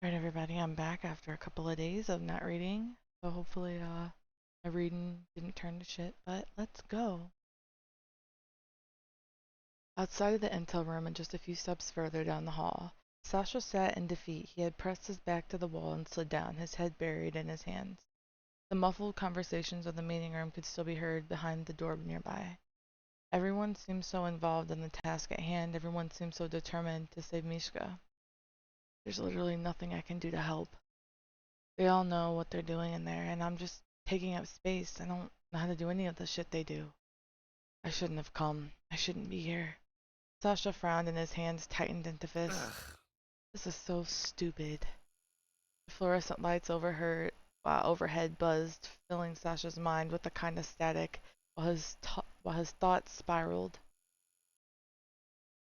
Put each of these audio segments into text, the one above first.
Alright everybody, I'm back after a couple of days of not reading. So hopefully my reading didn't turn to shit, but let's go. Outside of the intel room and just a few steps further down the hall, Sasha sat in defeat. He had pressed his back to the wall and slid down, his head buried in his hands. The muffled conversations of the meeting room could still be heard behind the door nearby. Everyone seemed so involved in the task at hand, everyone seemed so determined to save Mishka. There's literally nothing I can do to help. They all know what they're doing in there, and I'm just taking up space. I don't know how to do any of the shit they do. I shouldn't have come. I shouldn't be here. Sasha frowned and his hands tightened into fists. Ugh. This is so stupid. The fluorescent lights overhead buzzed, filling Sasha's mind with a kind of static while his thoughts spiraled.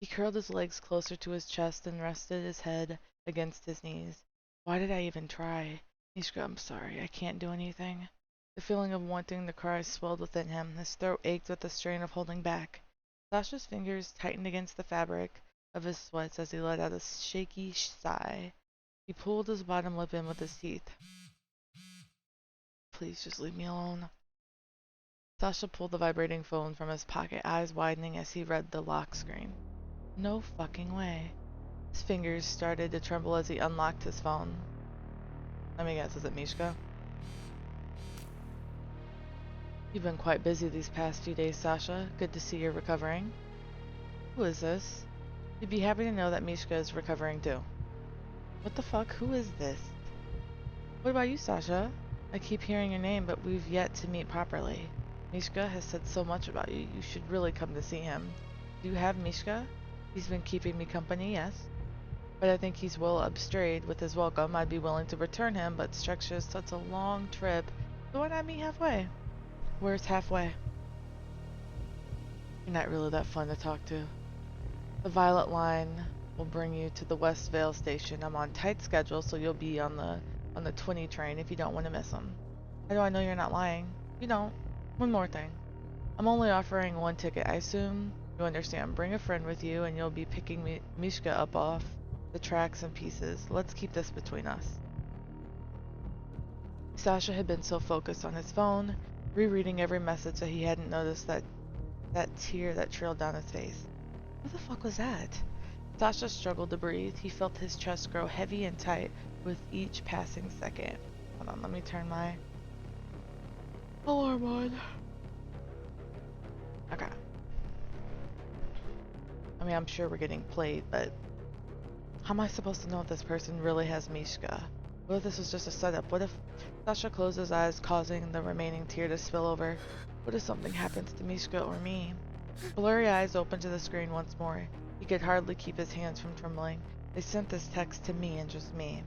He curled his legs closer to his chest and rested his head against his knees. Why did I even try? Mishka, I'm sorry. I can't do anything. The feeling of wanting to cry swelled within him. His throat ached with the strain of holding back. Sasha's fingers tightened against the fabric of his sweats as he let out a shaky sigh. He pulled his bottom lip in with his teeth. Please just leave me alone. Sasha pulled the vibrating phone from his pocket, eyes widening as he read the lock screen. No fucking way. His fingers started to tremble as he unlocked his phone. Let me guess, is it Mishka? You've been quite busy these past few days, Sasha. Good to see you're recovering. Who is this? You'd be happy to know that Mishka is recovering too. What the fuck? Who is this? What about you, Sasha? I keep hearing your name, but we've yet to meet properly. Mishka has said so much about you. You should really come to see him. Do you have Mishka? He's been keeping me company, yes. But I think he's well abstrayed with his welcome. I'd be willing to return him, but structure is such a long trip. So why not meet halfway? Where's halfway? You're not really that fun to talk to. The Violet Line will bring you to the West Vale station. I'm on tight schedule, so you'll be on the 20 train if you don't want to miss them. How do I know you're not lying? You don't. One more thing. I'm only offering one ticket. I assume you understand. Bring a friend with you, and you'll be picking Mishka up off the tracks and pieces. Let's keep this between us. Sasha had been so focused on his phone, rereading every message that he hadn't noticed that tear that trailed down his face. What the fuck was that? Sasha struggled to breathe. He felt his chest grow heavy and tight with each passing second. Hold on, let me turn my alarm on. Okay. I mean, I'm sure we're getting played, but how am I supposed to know if this person really has Mishka? What if this was just a setup? What if Sasha closed his eyes, causing the remaining tear to spill over? What if something happens to Mishka or me? Blurry eyes opened to the screen once more. He could hardly keep his hands from trembling. They sent this text to me and just me.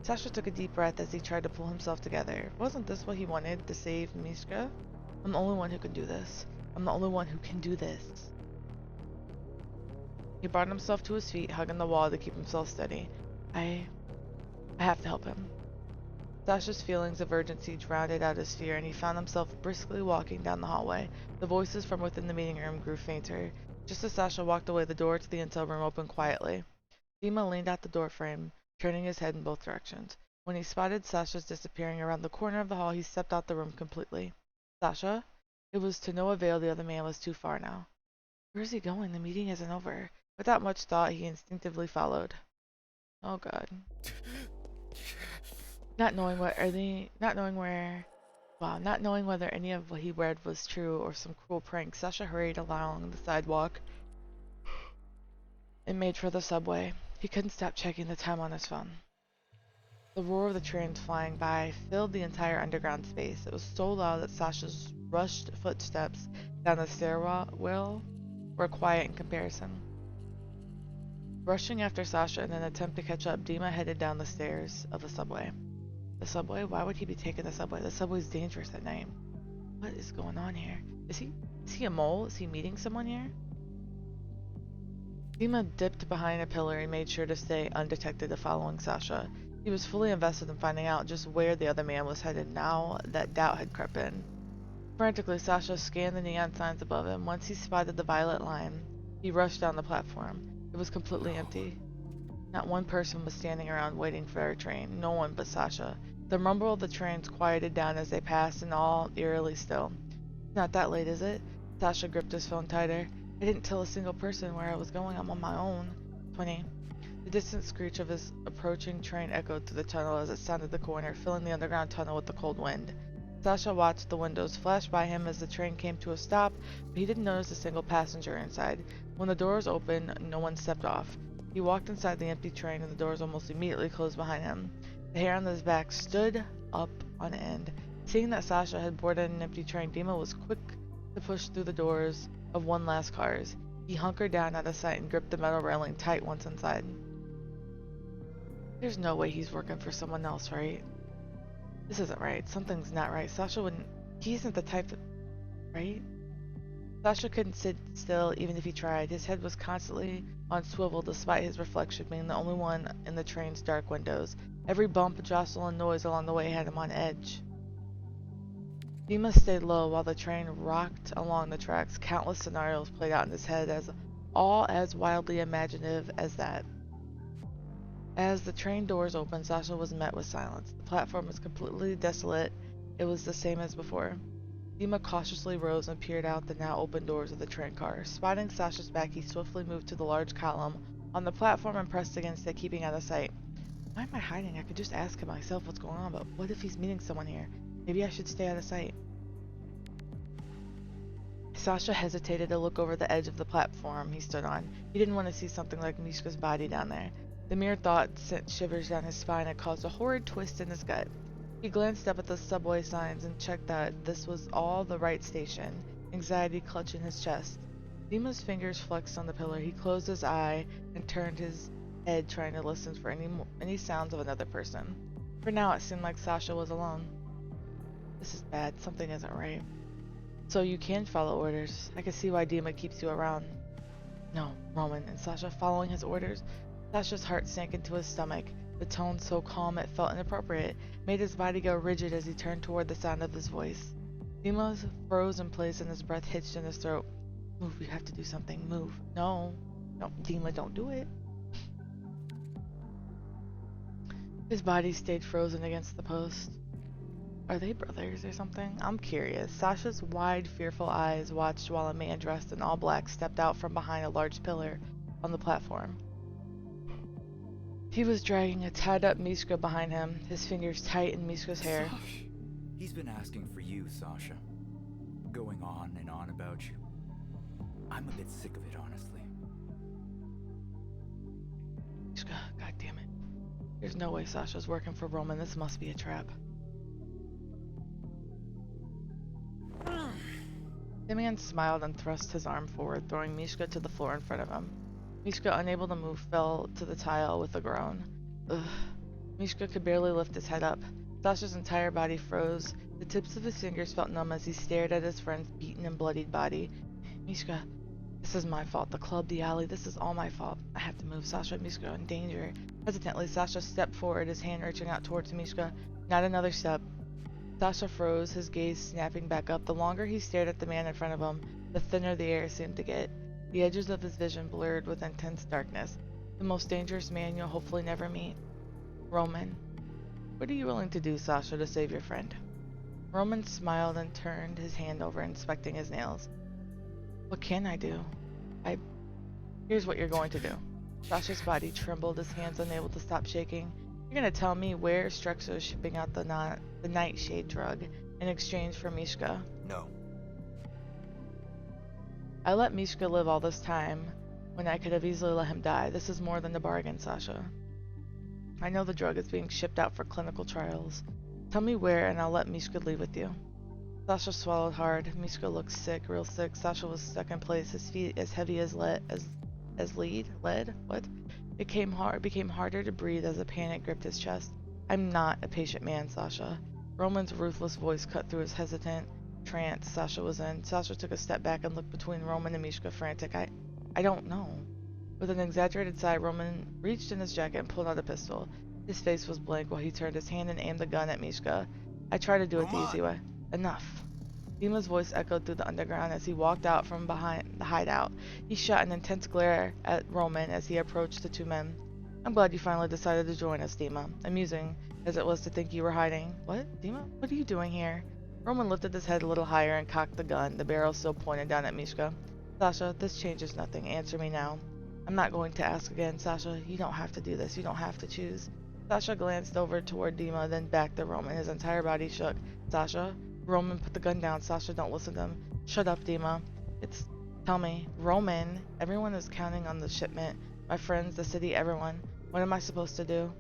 Sasha took a deep breath as he tried to pull himself together. Wasn't this what he wanted, to save Mishka? I'm the only one who can do this. I'm the only one who can do this. He brought himself to his feet, hugging the wall to keep himself steady. I have to help him. Sasha's feelings of urgency drowned out his fear, and he found himself briskly walking down the hallway. The voices from within the meeting room grew fainter. Just as Sasha walked away, the door to the intel room opened quietly. Dima leaned out the doorframe, turning his head in both directions. When he spotted Sasha's disappearing around the corner of the hall, he stepped out the room completely. Sasha? It was to no avail. The other man was too far now. Where is he going? The meeting isn't over. Without much thought, he instinctively followed. Oh god. Not knowing whether any of what he read was true or some cruel prank, Sasha hurried along the sidewalk and made for the subway. He couldn't stop checking the time on his phone. The roar of the trains flying by filled the entire underground space. It was so loud that Sasha's rushed footsteps down the stairwell were quiet in comparison. Rushing after Sasha in an attempt to catch up, Dima headed down the stairs of the subway. The subway? Why would he be taking the subway? The subway's dangerous at night. What is going on here? Is he a mole? Is he meeting someone here? Dima dipped behind a pillar and made sure to stay undetected of following Sasha. He was fully invested in finding out just where the other man was headed now that doubt had crept in. Frantically, Sasha scanned the neon signs above him. Once he spotted the Violet Line, he rushed down the platform. It was completely empty. Not one person was standing around waiting for our train, no one but Sasha. The rumble of the trains quieted down as they passed, and all eerily still. Not that late, is it? Sasha gripped his phone tighter. I didn't tell a single person where I was going. I'm on my own. 20. The distant screech of his approaching train echoed through the tunnel as it sounded the corner, filling the underground tunnel with the cold wind. Sasha watched the windows flash by him as the train came to a stop, but he didn't notice a single passenger inside. When the doors opened, no one stepped off. He walked inside the empty train and the doors almost immediately closed behind him. The hair on his back stood up on end. Seeing that Sasha had boarded an empty train, Dima was quick to push through the doors of one last car's. He hunkered down out of sight and gripped the metal railing tight once inside. There's no way he's working for someone else, right? This isn't right. Something's not right. Sasha wouldn't... He isn't the type that... Right? Sasha couldn't sit still even if he tried. His head was constantly on swivel despite his reflection being the only one in the train's dark windows. Every bump, jostle, and noise along the way had him on edge. Dima stayed low while the train rocked along the tracks. Countless scenarios played out in his head, all as wildly imaginative as that. As the train doors opened, Sasha was met with silence. The platform was completely desolate. It was the same as before. Dima cautiously rose and peered out the now open doors of the train car. Spotting Sasha's back, he swiftly moved to the large column on the platform and pressed against it, keeping out of sight. Why am I hiding? I could just ask him myself what's going on, but what if he's meeting someone here? Maybe I should stay out of sight. Sasha hesitated to look over the edge of the platform he stood on. He didn't want to see something like Mishka's body down there. The mere thought sent shivers down his spine and caused a horrid twist in his gut. He glanced up at the subway signs and checked that this was all the right station, anxiety clutching his chest. Dima's fingers flexed on the pillar. He closed his eye and turned his head, trying to listen for any sounds of another person. For now, it seemed like Sasha was alone. This is bad. Something isn't right. So you can follow orders. I can see why Dima keeps you around. No, Roman and Sasha following his orders. Sasha's heart sank into his stomach. The tone so calm it felt inappropriate, made his body go rigid as he turned toward the sound of his voice. Dima froze in place and his breath hitched in his throat. Move, you have to do something. Move. No, Dima, don't do it. His body stayed frozen against the post. Are they brothers or something? I'm curious. Sasha's wide, fearful eyes watched while a man dressed in all black stepped out from behind a large pillar on the platform. He was dragging a tied-up Mishka behind him, his fingers tight in Mishka's hair. Sasha. He's been asking for you, Sasha. Going on and on about you. I'm a bit sick of it, honestly. Mishka, god damn it. There's no way Sasha's working for Roman. This must be a trap. The man smiled and thrust his arm forward, throwing Mishka to the floor in front of him. Mishka, unable to move, fell to the tile with a groan. Ugh. Mishka could barely lift his head up. Sasha's entire body froze. The tips of his fingers felt numb as he stared at his friend's beaten and bloodied body. Mishka, this is my fault. The club, the alley, this is all my fault. I have to move. Sasha and Mishka are in danger. Hesitantly, Sasha stepped forward, his hand reaching out towards Mishka. Not another step. Sasha froze, his gaze snapping back up. The longer he stared at the man in front of him, the thinner the air seemed to get. The edges of his vision blurred with intense darkness. The most dangerous man you'll hopefully never meet. Roman. What are you willing to do, Sasha, to save your friend? Roman smiled and turned his hand over, inspecting his nails. What can I do? Here's what you're going to do. Sasha's body trembled, his hands unable to stop shaking. You're gonna tell me where Strexo is shipping out the nightshade drug in exchange for Mishka? No. I let Mishka live all this time when I could have easily let him die. This is more than a bargain, Sasha. I know the drug is being shipped out for clinical trials. Tell me where and I'll let Mishka leave with you. Sasha swallowed hard. Mishka looked sick, real sick. Sasha was stuck in place, his feet as heavy as lead. What? It became harder to breathe as a panic gripped his chest. I'm not a patient man, Sasha. Roman's ruthless voice cut through his hesitant trance Sasha was in. Sasha took a step back and looked between Roman and Mishka, frantic. I don't know. With an exaggerated sigh, Roman reached in his jacket and pulled out a pistol. His face was blank while he turned his hand and aimed the gun at Mishka. I tried to do it the easy way. Enough. Dima's voice echoed through the underground as he walked out from behind the hideout. He shot an intense glare at Roman as he approached the two men. I'm glad you finally decided to join us, Dima. Amusing as it was to think you were hiding. What? Dima? What are you doing here? Roman lifted his head a little higher and cocked the gun, the barrel still pointed down at Mishka. Sasha, this changes nothing. Answer me now. I'm not going to ask again, Sasha. You don't have to do this. You don't have to choose. Sasha glanced over toward Dima, then back to Roman. His entire body shook. Sasha? Roman put the gun down. Sasha, don't listen to him. Shut up, Dima. It's... Tell me. Roman. Everyone is counting on the shipment. My friends, the city, everyone. What am I supposed to do?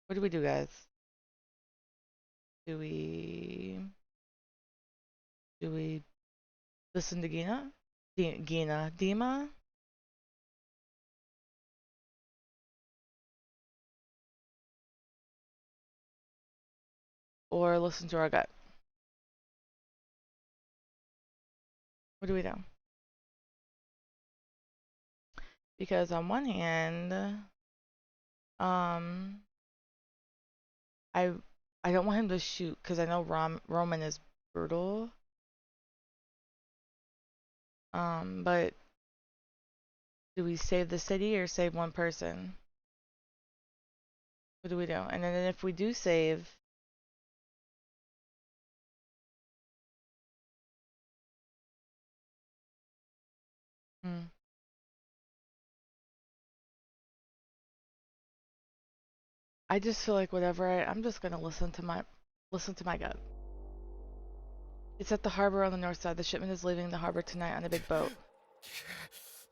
What do we do, guys? Do we listen to Gina? Dima? Or listen to our gut? What do we do? Because on one hand, um, I I don't want him to shoot because I know Roman is brutal. But do we save the city or save one person? What do we do? And then if we do save, hmm, I just feel like I'm just gonna listen to my gut. It's at the harbor on the north side. The shipment is leaving the harbor tonight on a big boat.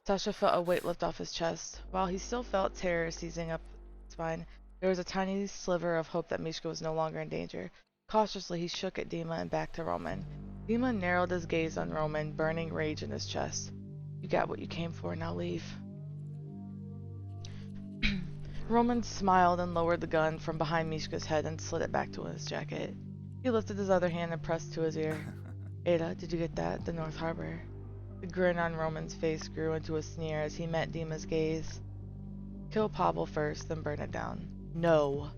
Sasha felt a weight lift off his chest. While he still felt terror seizing up his spine, there was a tiny sliver of hope that Mishka was no longer in danger. Cautiously, he shook at Dima and back to Roman. Dima narrowed his gaze on Roman, burning rage in his chest. You got what you came for, now leave. Roman smiled and lowered the gun from behind Mishka's head and slid it back to his jacket. He lifted his other hand and pressed to his ear. Ada, did you get that? The North Harbor. The grin on Roman's face grew into a sneer as he met Dima's gaze. Kill Pavel first, then burn it down. No.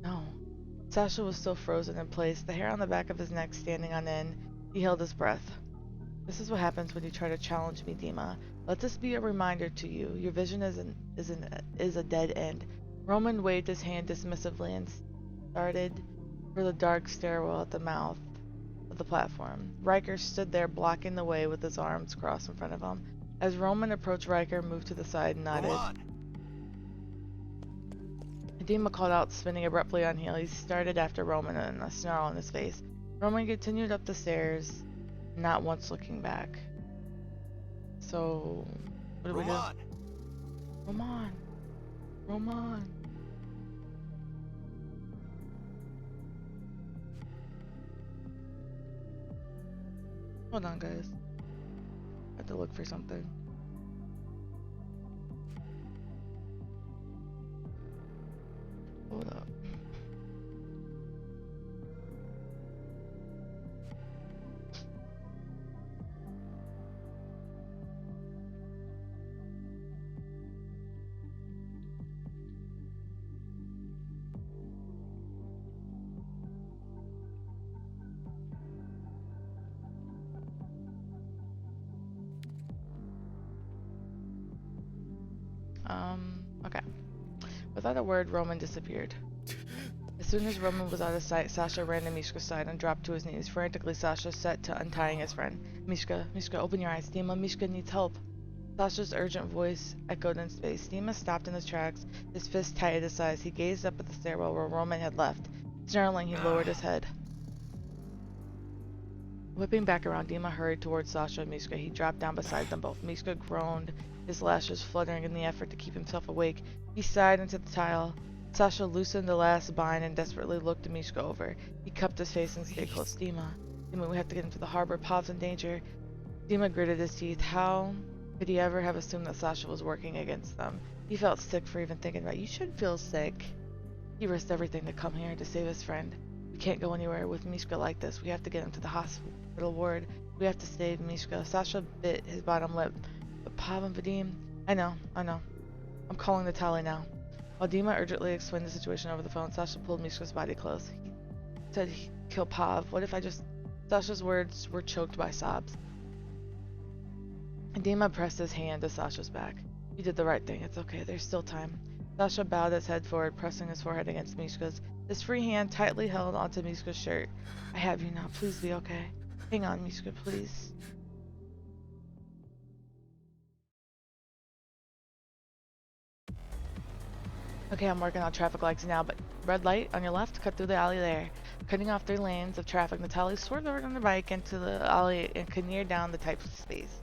No. Sasha was still frozen in place, the hair on the back of his neck standing on end. He held his breath. This is what happens when you try to challenge me, Dima. Let this be a reminder to you. Your vision is a dead end. Roman waved his hand dismissively and started for the dark stairwell at the mouth of the platform. Riker stood there blocking the way with his arms crossed in front of him. As Roman approached, Riker moved to the side and nodded. Dima called out, spinning abruptly on heel. He started after Roman and a snarl on his face. Roman continued up the stairs, not once looking back. So, what do we do? Roman! Roman! Hold on, guys. I have to look for something. Hold up. Okay. Without a word, Roman disappeared. As soon as Roman was out of sight, Sasha ran to Mishka's side and dropped to his knees. Frantically, Sasha set to untying his friend. Mishka, Mishka, open your eyes. Dima, Mishka needs help. Sasha's urgent voice echoed in space. Dima stopped in his tracks, his fist tight at his sides. He gazed up at the stairwell where Roman had left. Snarling, he lowered his head. Whipping back around, Dima hurried towards Sasha and Mishka. He dropped down beside them both. Mishka groaned, his lashes fluttering in the effort to keep himself awake. He sighed into the tile. Sasha loosened the last bind and desperately looked Mishka over. He cupped his face and stayed close. Dima, we have to get him to the harbor. Pav's in danger. Dima gritted his teeth. How could he ever have assumed that Sasha was working against them? He felt sick for even thinking about it. You should feel sick. He risked everything to come here to save his friend. We can't go anywhere with Mishka like this. We have to get him to the hospital ward. We have to save Mishka. Sasha bit his bottom lip. But Pav and Vadim... I know. I'm calling the tally now. While Dima urgently explained the situation over the phone, Sasha pulled Mishka's body close. He said he'd kill Pav. What if I just... Sasha's words were choked by sobs. Dima pressed his hand to Sasha's back. You did the right thing. It's okay. There's still time. Sasha bowed his head forward, pressing his forehead against Mishka's. His free hand tightly held onto Mishka's shirt. I have you now. Please be okay. Hang on, Mishka, please. Okay, I'm working on traffic lights now, but red light on your left, cut through the alley there. Cutting off 3 lanes of traffic, Natalie swerved over on her bike into the alley and caneered down the tight space.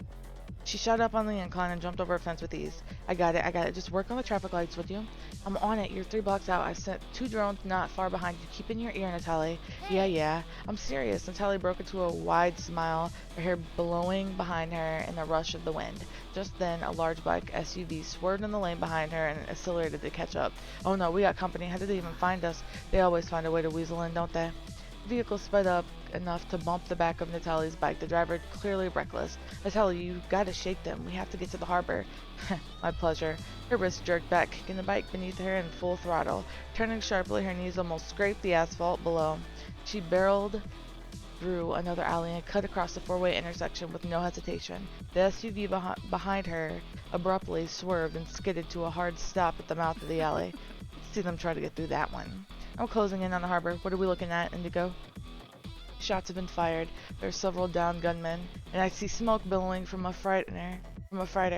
She shot up on the incline and jumped over a fence with ease. I got it. Just work on the traffic lights, would you? I'm on it. You're 3 blocks out. I sent 2 drones not far behind you. Keep in your ear, Natalie. Yeah. I'm serious. Natalie broke into a wide smile, her hair blowing behind her in the rush of the wind. Just then, a large bike SUV swerved in the lane behind her and accelerated to catch up. Oh no, we got company. How did they even find us? They always find a way to weasel in, don't they? The vehicle sped up enough to bump the back of Natalie's bike, the driver clearly reckless. Natalie, you gotta shake them. We have to get to the harbor. My pleasure. Her wrist jerked back, kicking the bike beneath her in full throttle. Turning sharply, her knees almost scraped the asphalt below. She barreled through another alley and cut across the 4-way intersection with no hesitation. The SUV behind her abruptly swerved and skidded to a hard stop at the mouth of the alley. See them try to get through that one. I'm closing in on the harbor. What are we looking at, Indigo? Shots have been fired. There are several downed gunmen, and I see smoke billowing from a freighter.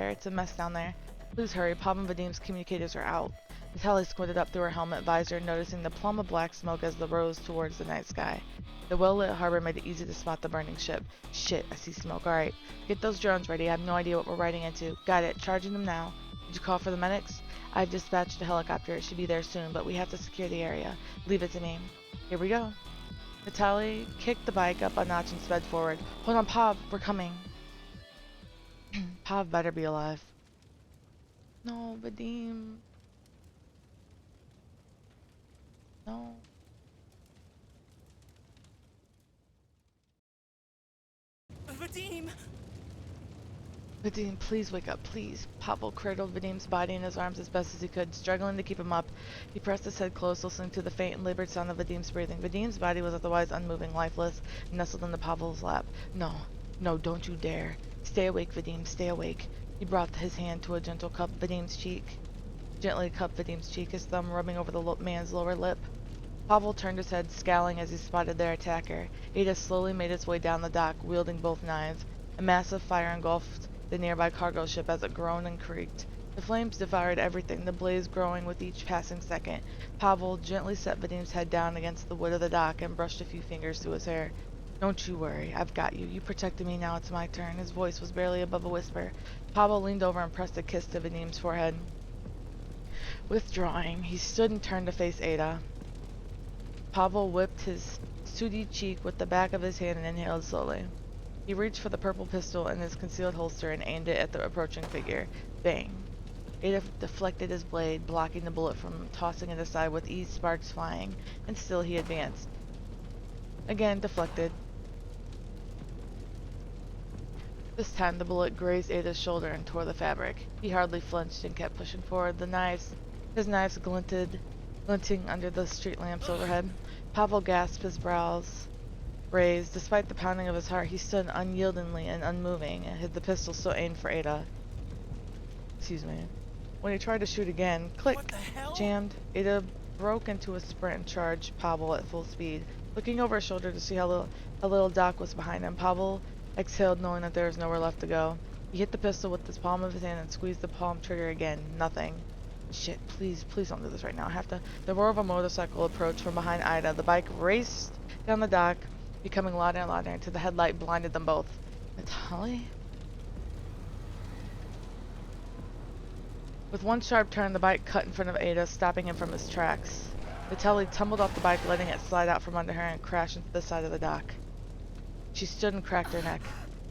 It's a mess down there. Please hurry. Pop and Vadim's communicators are out. Natalie squinted up through her helmet visor, noticing the plum of black smoke as they rose towards the night sky. The well-lit harbor made it easy to spot the burning ship. Shit, I see smoke. Alright, get those drones ready. I have no idea what we're riding into. Got it. Charging them now. Did you call for the medics? I've dispatched a helicopter. It should be there soon, but we have to secure the area. Leave it to me. Here we go. Natalie kicked the bike up a notch and sped forward. Hold on, Pav. We're coming. Pav better be alive. No, Vadim. No. Vadim! Vadim, please wake up, please. Pavel cradled Vadim's body in his arms as best as he could, struggling to keep him up. He pressed his head close, listening to the faint and labored sound of Vadim's breathing. Vadim's body was otherwise unmoving, lifeless, nestled into Pavel's lap. No, don't you dare. Stay awake, Vadim, stay awake. He brought his hand to a gentle cup Vadim's cheek. Gently cupped Vadim's cheek, his thumb rubbing over the man's lower lip. Pavel turned his head, scowling as he spotted their attacker. Ada slowly made its way down the dock, wielding both knives. A massive fire engulfed the nearby cargo ship as it groaned and creaked. The flames devoured everything, the blaze growing with each passing second. Pavel gently set Vadim's head down against the wood of the dock and brushed a few fingers through his hair. Don't you worry, I've got you. You protected me, now it's my turn. His voice was barely above a whisper. Pavel leaned over and pressed a kiss to Vadim's forehead. Withdrawing, he stood and turned to face Ada. Pavel whipped his sooty cheek with the back of his hand and inhaled slowly. He reached for the purple pistol in his concealed holster and aimed it at the approaching figure. Bang. Ada deflected his blade, blocking the bullet from tossing it aside with ease, sparks flying, and still he advanced. Again deflected. This time the bullet grazed Ada's shoulder and tore the fabric. He hardly flinched and kept pushing forward. His knives glinting under the street lamps overhead. Pavel gasped, his brows raised. Despite the pounding of his heart, he stood unyieldingly and unmoving, the pistol still aimed for Ada. Excuse me. When he tried to shoot again, click! What the hell? Jammed. Ada broke into a sprint and charged Pavel at full speed. Looking over his shoulder to see how little Doc was behind him, Pavel exhaled, knowing that there was nowhere left to go. He hit the pistol with the palm of his hand and squeezed the palm trigger again. Nothing. Shit, please don't do this right now. I have to. The roar of a motorcycle approached from behind Ida. The bike raced down the dock, becoming louder and louder until the headlight blinded them both. Natalie? With one sharp turn, the bike cut in front of Ada, stopping him from his tracks. Natalie tumbled off the bike, letting it slide out from under her and crash into the side of the dock. She stood and cracked her neck.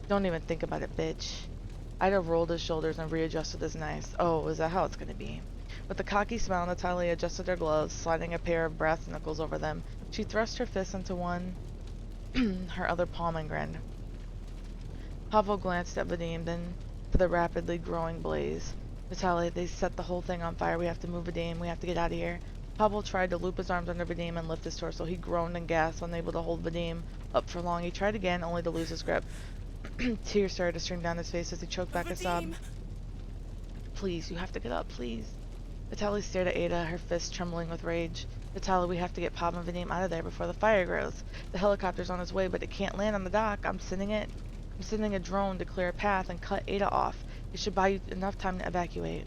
Don't even think about it, bitch. Ida rolled his shoulders and readjusted his knives. Oh, is that how it's gonna be? With a cocky smile, Natalia adjusted her gloves, sliding a pair of brass knuckles over them. She thrust her fist into her other palm and grinned. Pavel glanced at Vadim, then to the rapidly growing blaze. Natalia, they set the whole thing on fire. We have to move Vadim. We have to get out of here. Pavel tried to loop his arms under Vadim and lift his torso. He groaned and gasped, unable to hold Vadim up for long. He tried again, only to lose his grip. Tears started to stream down his face as he choked back a sob. Vadim! Please, you have to get up, please. Vitaly stared at Ada, her fists trembling with rage. Vitaly, we have to get Pop and Vadim out of there before the fire grows. The helicopter's on its way, but it can't land on the dock. I'm sending a drone to clear a path and cut Ada off. It should buy you enough time to evacuate.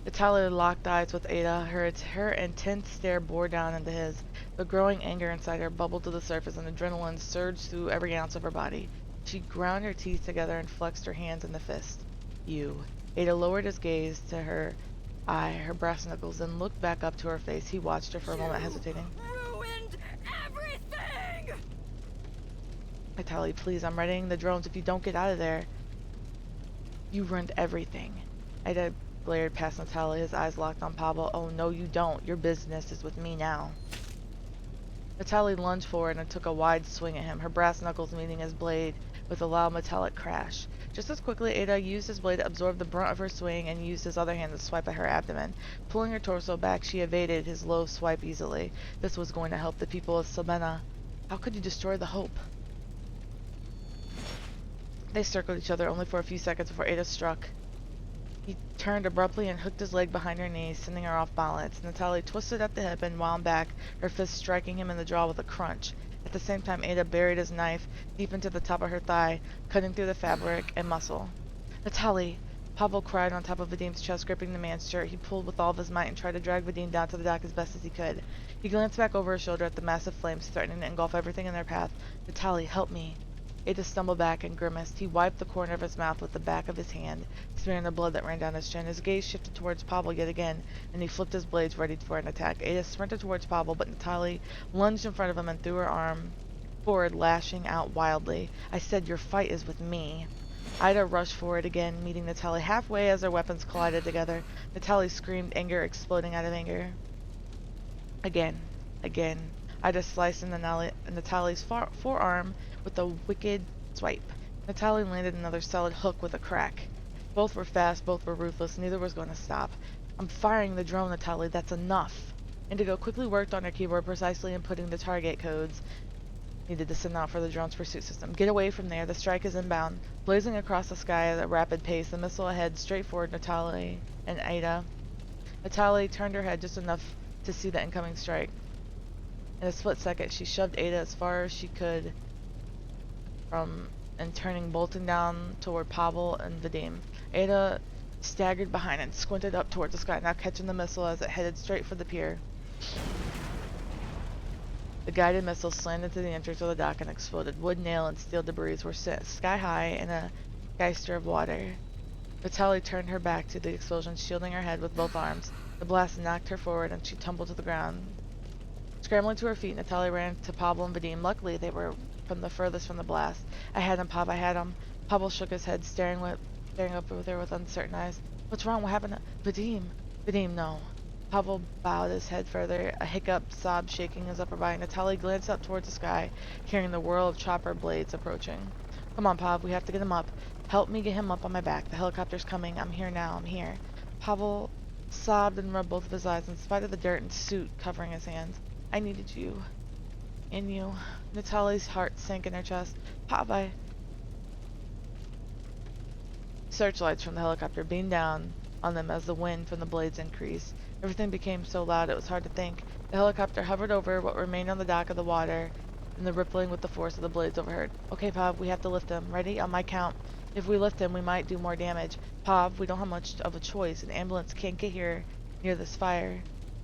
Vitaly locked eyes with Ada. Her intense stare bore down into his. The growing anger inside her bubbled to the surface, and adrenaline surged through every ounce of her body. She ground her teeth together and flexed her hands in the fist. You. Ada lowered his gaze to her eye, her brass knuckles, then looked back up to her face. He watched her for a moment, hesitating. Ruined everything! Vitaly, please, I'm readying the drones. If you don't get out of there, you ruined everything. Ada glared past Natalia, his eyes locked on Pavel. Oh, no, you don't. Your business is with me now. Natalia lunged forward and took a wide swing at him, her brass knuckles meeting his blade with a loud metallic crash. Just as quickly, Ada used his blade to absorb the brunt of her swing and used his other hand to swipe at her abdomen. Pulling her torso back, she evaded his low swipe easily. This was going to help the people of Sabena. How could you destroy the hope? They circled each other only for a few seconds before Ada struck. He turned abruptly and hooked his leg behind her knees, sending her off balance. Natalia twisted at the hip and wound back, her fist striking him in the jaw with a crunch. At the same time, Ada buried his knife deep into the top of her thigh, cutting through the fabric and muscle. Natalia! Pavel cried on top of Vadim's chest, gripping the man's shirt. He pulled with all of his might and tried to drag Vadim down to the dock as best as he could. He glanced back over his shoulder at the massive flames threatening to engulf everything in their path. Natalia, help me! Ada stumbled back and grimaced. He wiped the corner of his mouth with the back of his hand, smearing the blood that ran down his chin. His gaze shifted towards Pavel yet again, and he flipped his blades ready for an attack. Ada sprinted towards Pavel, but Natalia lunged in front of him and threw her arm forward, lashing out wildly. I said, your fight is with me. Ida rushed forward again, meeting Natalia halfway as their weapons collided together. Natalia screamed, anger exploding out of anger. Again. Ida sliced into Natalia's forearm with a wicked swipe. Natalia landed another solid hook with a crack. Both were fast, both were ruthless, neither was going to stop. I'm firing the drone, Natalia, that's enough. Indigo quickly worked on her keyboard, precisely inputting the target codes needed to send out for the drone's pursuit system. Get away from there, the strike is inbound. Blazing across the sky at a rapid pace, the missile ahead straight forward Natalia and Ada. Natalia turned her head just enough to see the incoming strike. In a split second, she shoved Ada as far as she could and turning, bolting down toward Pavel and Vadim. Ada staggered behind and squinted up towards the sky, now catching the missile as it headed straight for the pier. The guided missile slammed into the entrance of the dock and exploded. Wood, nail, and steel debris were sent sky high in a geyser of water. Vitaly turned her back to the explosion, shielding her head with both arms. The blast knocked her forward and she tumbled to the ground. Scrambling to her feet, Natalia ran to Pavel and Vadim. Luckily, they were from the furthest from the blast. I had him, Pav, I had him. Pavel shook his head, staring up over there with uncertain eyes. What's wrong? What happened to Vadim? Vadim, no. Pavel bowed his head further, a hiccup sob shaking his upper body. Natalia glanced up towards the sky, hearing the whirl of chopper blades approaching. Come on, Pav, we have to get him up. Help me get him up on my back. The helicopter's coming. I'm here now. I'm here. Pavel sobbed and rubbed both of his eyes in spite of the dirt and soot covering his hands. I needed you. And you. Natalia's heart sank in her chest. Pav, Searchlights from the helicopter beamed down on them as the wind from the blades increased. Everything became so loud it was hard to think. The helicopter hovered over what remained on the dock of the water, and the rippling with the force of the blades overheard. Okay, Pav, we have to lift him. Ready? On my count. If we lift him, we might do more damage. Pav, we don't have much of a choice. An ambulance can't get here near this fire.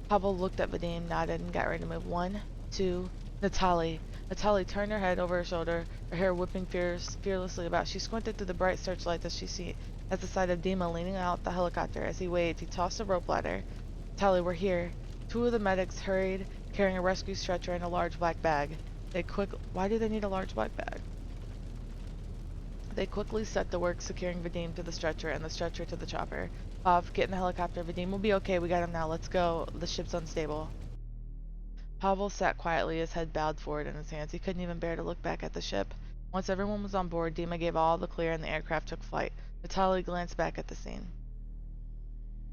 Pavel looked at Vadim, nodded, and got ready to move. 1, 2, Natalia. Natalia turned her head over her shoulder, her hair whipping fearlessly about. She squinted through the bright searchlights as the sight of Dima leaning out the helicopter. As he waved, he tossed a rope ladder. Natalia, we're here. 2 of the medics hurried, carrying a rescue stretcher and a large black bag. Why do they need a large black bag? They quickly set to work securing Vadim to the stretcher and the stretcher to the chopper. Pav, get in the helicopter. Vadim will be okay. We got him now. Let's go. The ship's unstable. Pavel sat quietly, his head bowed forward in his hands. He couldn't even bear to look back at the ship. Once everyone was on board, Dima gave all the clear and the aircraft took flight. Natalia glanced back at the scene.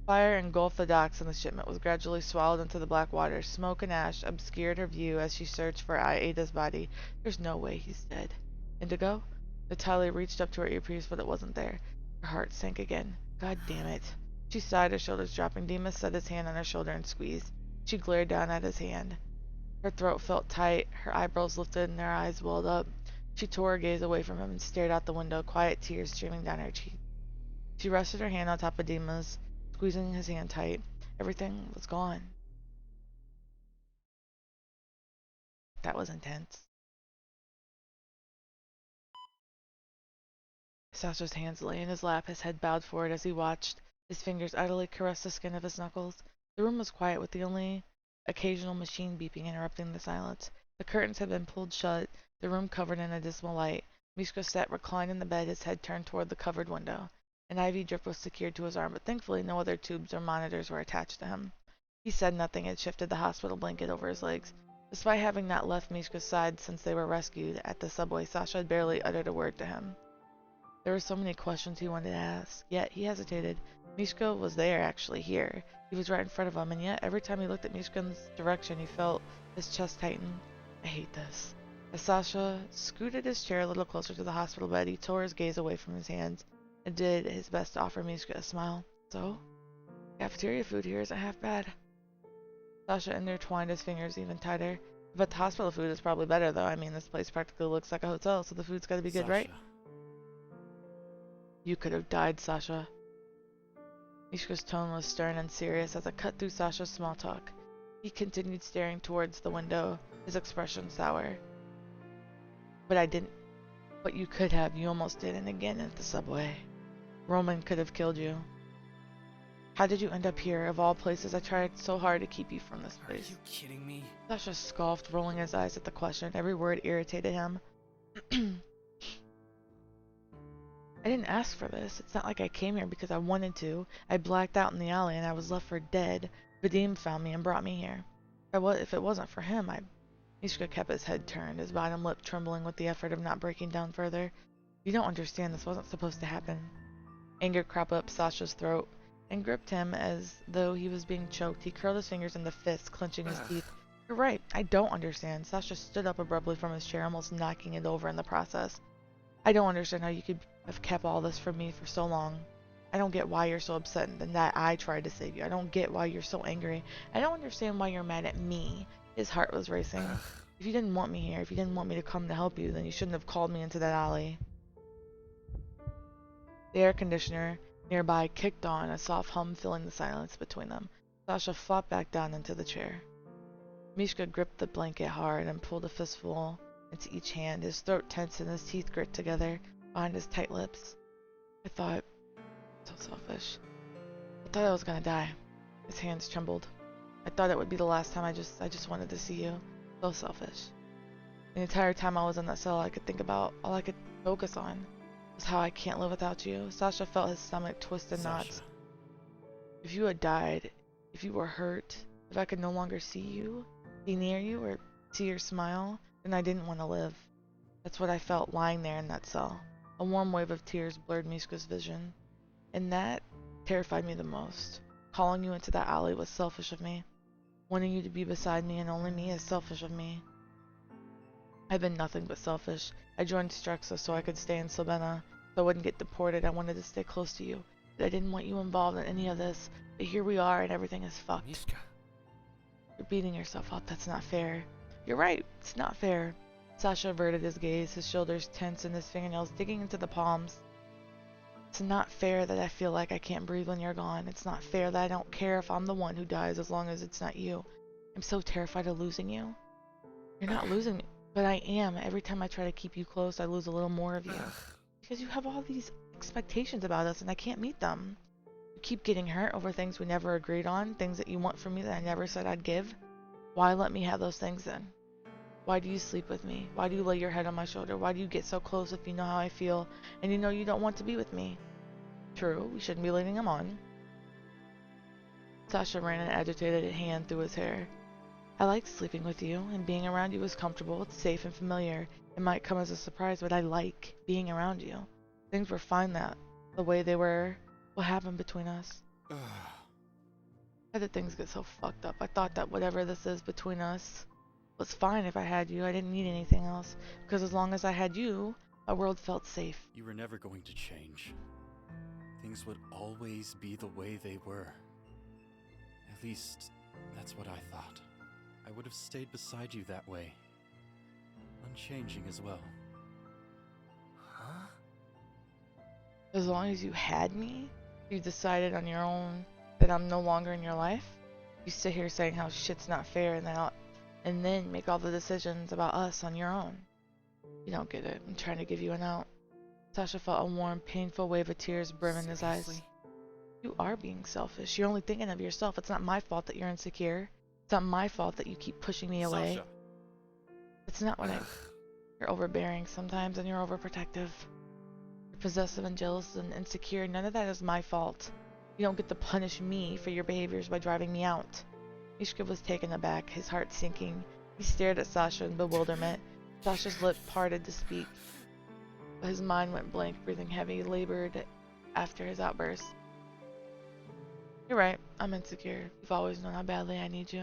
Fire engulfed the docks and the shipment was gradually swallowed into the black water. Smoke and ash obscured her view as she searched for Ada's body. There's no way he's dead. Indigo? Natalia reached up to her earpiece, but it wasn't there. Her heart sank again. God damn it. She sighed, her shoulders dropping. Dima set his hand on her shoulder and squeezed. She glared down at his hand. Her throat felt tight, her eyebrows lifted, and her eyes welled up. She tore her gaze away from him and stared out the window, quiet tears streaming down her cheeks. She rested her hand on top of Dima's, squeezing his hand tight. Everything was gone. That was intense. Sasha's hands lay in his lap, his head bowed forward as he watched. His fingers idly caressed the skin of his knuckles. The room was quiet, with the only occasional machine beeping interrupting the silence. The curtains had been pulled shut, the room covered in a dismal light. Mishka sat reclined in the bed, his head turned toward the covered window. An IV drip was secured to his arm, but thankfully no other tubes or monitors were attached to him. He said nothing and shifted the hospital blanket over his legs. Despite having not left Mishka's side since they were rescued at the subway, Sasha had barely uttered a word to him. There were so many questions he wanted to ask, yet he hesitated. Mishka was there, actually, here. He was right in front of him, and yet every time he looked at Mishka's direction, he felt his chest tighten. I hate this. As Sasha scooted his chair a little closer to the hospital bed, he tore his gaze away from his hands and did his best to offer Mishka a smile. So, cafeteria food here isn't half bad. Sasha intertwined his fingers even tighter. But the hospital food is probably better, though. I mean, this place practically looks like a hotel, so the food's gotta be good, right? You could have died, Sasha. Mishka's tone was stern and serious as it cut through Sasha's small talk. He continued staring towards the window, his expression sour. But I didn't. But you could have. You almost did, and again at the subway. Roman could have killed you. How did you end up here? Of all places, I tried so hard to keep you from this place. Are you kidding me? Sasha scoffed, rolling his eyes at the question. Every word irritated him. I didn't ask for this. It's not like I came here because I wanted to. I blacked out in the alley and I was left for dead. Vadim found me and brought me here. If it wasn't for him, Mishka kept his head turned, his bottom lip trembling with the effort of not breaking down further. You don't understand. This wasn't supposed to happen. Anger crept up Sasha's throat and gripped him as though he was being choked. He curled his fingers into fists, clenching his teeth. You're right. I don't understand. Sasha stood up abruptly from his chair, almost knocking it over in the process. I don't understand how you could have kept all this from me for so long. I don't get why you're so upset and that I tried to save you. I don't get why you're so angry. I don't understand why you're mad at me. His heart was racing. If you didn't want me here, if you didn't want me to come to help you, then you shouldn't have called me into that alley. The air conditioner nearby kicked on, a soft hum filling the silence between them. Sasha flopped back down into the chair. Mishka gripped the blanket hard and pulled a fistful into each hand, his throat tense and his teeth grit together behind his tight lips. I thought, so selfish. I thought I was gonna die. His hands trembled. I thought it would be the last time. I just wanted to see you. So selfish. The entire time I was in that cell, all I could focus on was how I can't live without you. Sasha felt his stomach twist in knots. If you had died, if you were hurt, if I could no longer see you, be near you, or see your smile, then I didn't want to live. That's what I felt lying there in that cell. A warm wave of tears blurred Mishka's vision, and that terrified me the most. Calling you into that alley was selfish of me. Wanting you to be beside me and only me is selfish of me. I've been nothing but selfish. I joined Strexa so I could stay in Slovenia, so I wouldn't get deported. I wanted to stay close to you. But I didn't want you involved in any of this. But here we are and everything is fucked. Mishka. You're beating yourself up. That's not fair. You're right. It's not fair. Sasha averted his gaze, his shoulders tense and his fingernails digging into the palms. It's not fair that I feel like I can't breathe when you're gone. It's not fair that I don't care if I'm the one who dies as long as it's not you. I'm so terrified of losing you. You're not losing me, but I am. Every time I try to keep you close, I lose a little more of you. Because you have all these expectations about us and I can't meet them. You keep getting hurt over things we never agreed on, things that you want from me that I never said I'd give. Why let me have those things then? Why do you sleep with me? Why do you lay your head on my shoulder? Why do you get so close if you know how I feel and you know you don't want to be with me? True, we shouldn't be leading him on. Sasha ran an agitated hand through his hair. I like sleeping with you, and being around you is comfortable, it's safe and familiar. It might come as a surprise, but I like being around you. Things were fine the way they were. What happened between us? How did things get so fucked up? I thought that whatever this is between us was fine if I had you. I didn't need anything else. Because as long as I had you, My world felt safe. You were never going to change. Things would always be the way they were. At least, that's what I thought. I would have stayed beside you that way. Unchanging as well. Huh? As long as you had me, you decided on your own that I'm no longer in your life. You sit here saying how shit's not fair and then make all the decisions about us on your own. You don't get it. I'm trying to give you an out. Sasha felt a warm, painful wave of tears brim in his eyes. Seriously? You are being selfish. You're only thinking of yourself. It's not my fault that you're insecure. It's not my fault that you keep pushing me away. Sasha! It's not what I... You're overbearing sometimes and you're overprotective. You're possessive and jealous and insecure. None of that is my fault. You don't get to punish me for your behaviors by driving me out. Mishka was taken aback, his heart sinking. He stared at Sasha in bewilderment. Sasha's lip parted to speak, but his mind went blank, breathing heavy, labored after his outburst. You're right, I'm insecure. You've always known how badly I need you.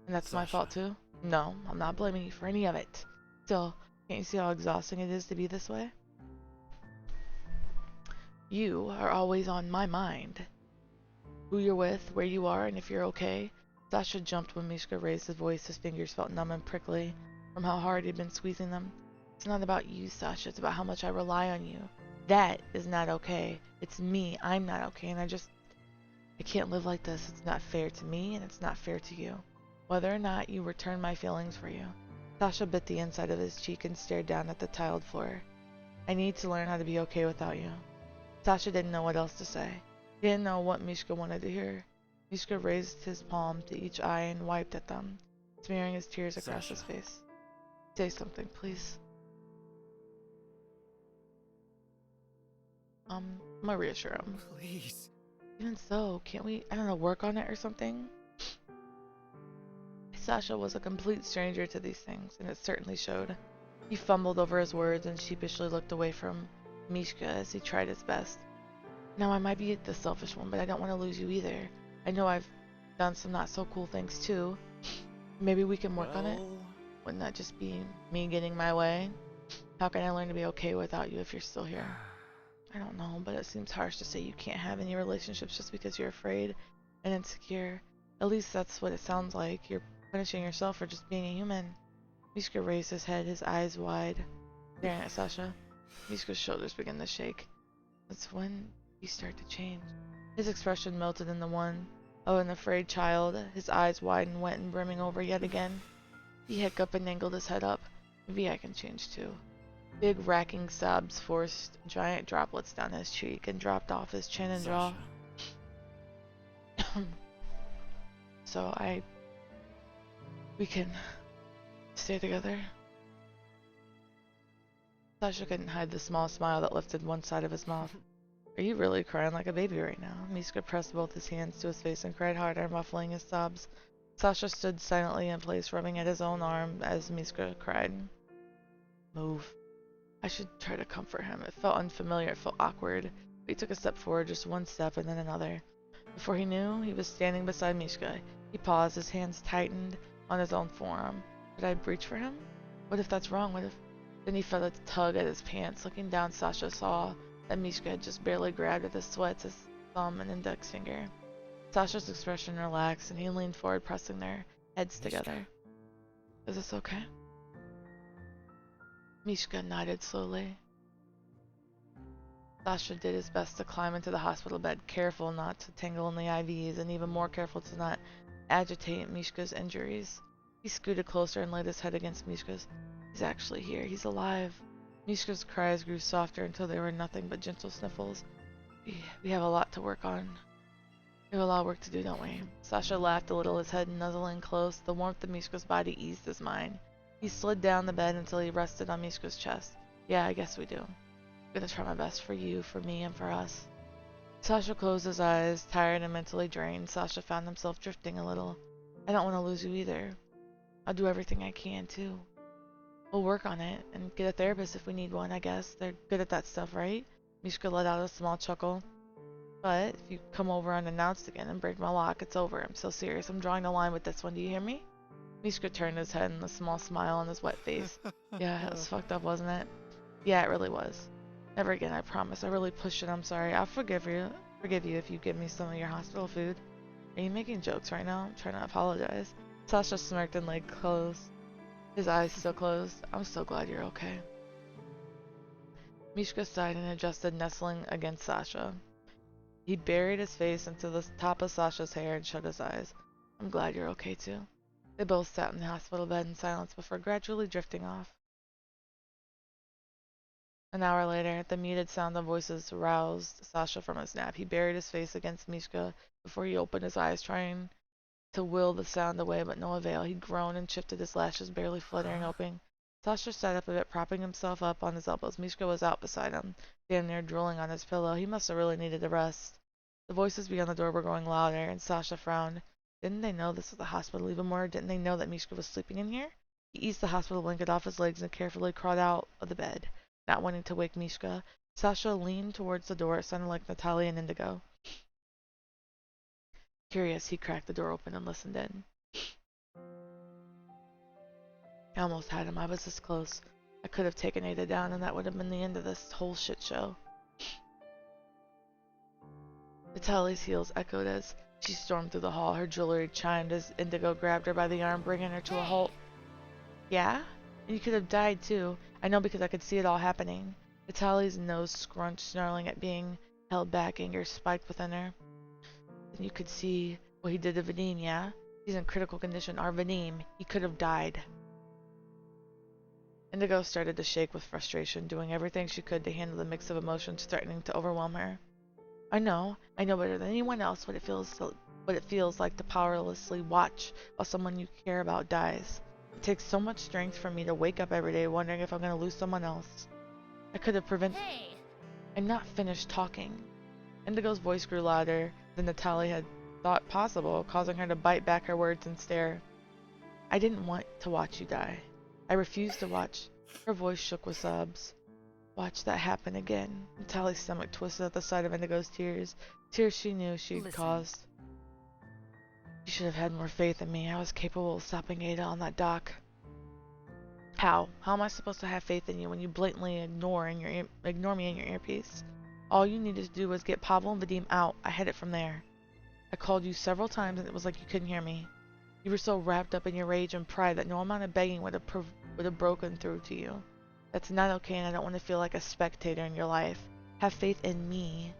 And that's my fault too? No, I'm not blaming you for any of it. Still, can't you see how exhausting it is to be this way? You are always on my mind. Who you're with, where you are, and if you're okay. Sasha jumped when Mishka raised his voice. His fingers felt numb and prickly from how hard he'd been squeezing them. It's not about you, Sasha. It's about how much I rely on you. That is not okay. It's me. I'm not okay, and I can't live like this. It's not fair to me, and it's not fair to you. Whether or not you return my feelings for you. Sasha bit the inside of his cheek and stared down at the tiled floor. I need to learn how to be okay without you. Sasha didn't know what else to say. He didn't know what Mishka wanted to hear. Mishka raised his palm to each eye and wiped at them, smearing his tears across his face. Say something, please. I'm gonna reassure him. Please. Even so, can't we, I don't know, work on it or something? Sasha was a complete stranger to these things, and it certainly showed. He fumbled over his words and sheepishly looked away from Mishka as he tried his best. Now, I might be the selfish one, but I don't want to lose you either. I know I've done some not so cool things too. Maybe we can work on it? Wouldn't that just be me getting my way? How can I learn to be okay without you if you're still here? I don't know, but it seems harsh to say you can't have any relationships just because you're afraid and insecure. At least that's what it sounds like. You're punishing yourself for just being a human. Mishka raised his head, his eyes wide, staring at Sasha. Mishka's shoulders began to shake. That's when he started to change. His expression melted into one of an afraid child, his eyes wide and wet and brimming over yet again. He hiccuped and angled his head up. Maybe I can change too. Big racking sobs forced giant droplets down his cheek and dropped off his chin and jaw. So we can stay together. Sasha couldn't hide the small smile that lifted one side of his mouth. Are you really crying like a baby right now? Mishka pressed both his hands to his face and cried harder, muffling his sobs. Sasha stood silently in place, rubbing at his own arm as Mishka cried. Move. I should try to comfort him. It felt unfamiliar, it felt awkward. But he took a step forward, just one step and then another. Before he knew, he was standing beside Mishka. He paused, his hands tightened on his own forearm. Should I reach for him? What if that's wrong? What if... Then he felt a tug at his pants. Looking down, Sasha saw that Mishka had just barely grabbed at his sweats, his thumb and index finger. Sasha's expression relaxed, and he leaned forward, pressing their heads together. Is this okay? Mishka nodded slowly. Sasha did his best to climb into the hospital bed, careful not to tangle in the IVs, and even more careful to not agitate Mishka's injuries. He scooted closer and laid his head against Mishka's. He's actually here. He's alive. Mishka's cries grew softer until they were nothing but gentle sniffles. We have a lot to work on. We have a lot of work to do, don't we? Sasha laughed a little, his head nuzzling close. The warmth of Mishka's body eased his mind. He slid down the bed until he rested on Mishka's chest. Yeah, I guess we do. I'm gonna try my best for you, for me, and for us. Sasha closed his eyes, tired and mentally drained. Sasha found himself drifting a little. I don't want to lose you either. I'll do everything I can, too. We'll work on it, and get a therapist if we need one, I guess. They're good at that stuff, right? Mishka let out a small chuckle. But if you come over unannounced again and break my lock, it's over. I'm so serious. I'm drawing the line with this one. Do you hear me? Mishka turned his head and a small smile on his wet face. Yeah, it was fucked up, wasn't it? Yeah, it really was. Never again, I promise. I really pushed it. I'm sorry. I'll forgive you. Forgive you if you give me some of your hospital food. Are you making jokes right now? I'm trying to apologize. Sasha smirked and leg closed. His eyes still closed. I'm so glad you're okay. Mishka sighed and adjusted, nestling against Sasha. He buried his face into the top of Sasha's hair and shut his eyes. I'm glad you're okay too. They both sat in the hospital bed in silence before gradually drifting off. An hour later, the muted sound of voices roused Sasha from his nap. He buried his face against Mishka before he opened his eyes, trying to will the sound away, but no avail. He groaned and shifted his lashes, barely fluttering open. Sasha sat up a bit, propping himself up on his elbows. Mishka was out beside him, damn near drooling on his pillow. He must have really needed a rest. The voices beyond the door were growing louder, and Sasha frowned. Didn't they know this was the hospital even more? Didn't they know that Mishka was sleeping in here? He eased the hospital blanket off his legs and carefully crawled out of the bed, not wanting to wake Mishka. Sasha leaned towards the door. It sounded like Natalia and Indigo. Curious, he cracked the door open and listened in. I almost had him. I was this close. I could have taken Ada down, and that would have been the end of this whole shit show. Natalia's heels echoed as she stormed through the hall. Her jewelry chimed as Indigo grabbed her by the arm, bringing her to a halt. Yeah? And you could have died too. I know because I could see it all happening. Natalia's nose scrunched, snarling at being held back, anger spiked within her. And you could see what he did to Vadim, yeah? He's in critical condition. Our Vadim. He could have died. Indigo started to shake with frustration, doing everything she could to handle the mix of emotions threatening to overwhelm her. I know better than anyone else what it feels like to powerlessly watch while someone you care about dies. It takes so much strength for me to wake up every day wondering if I'm going to lose someone else. I could have prevented. Hey! I'm not finished talking. Indigo's voice grew louder than Natalia had thought possible, causing her to bite back her words and stare. I didn't want to watch you die. I refused to watch. Her voice shook with sobs. Watch that happen again. Natalia's stomach twisted at the sight of Indigo's tears. Tears she knew she'd caused. You should have had more faith in me. I was capable of stopping Ada on that dock. How? How am I supposed to have faith in you when you blatantly ignore me in your earpiece? All you needed to do was get Pavel and Vadim out. I had it from there. I called you several times and it was like you couldn't hear me. You were so wrapped up in your rage and pride that no amount of begging would have broken through to you. That's not okay, and I don't want to feel like a spectator in your life. Have faith in me.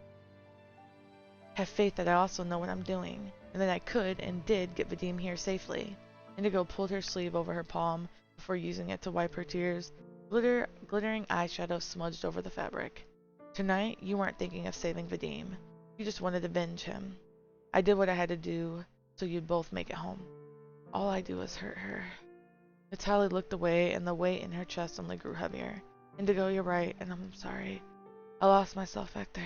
Have faith that I also know what I'm doing, and that I could and did get Vadim here safely. Indigo pulled her sleeve over her palm before using it to wipe her tears. Glittering eyeshadow smudged over the fabric. Tonight, you weren't thinking of saving Vadim. You just wanted to avenge him. I did what I had to do so you'd both make it home. All I do is hurt her. Natalia looked away, and the weight in her chest only grew heavier. Indigo, you're right, and I'm sorry. I lost myself back there.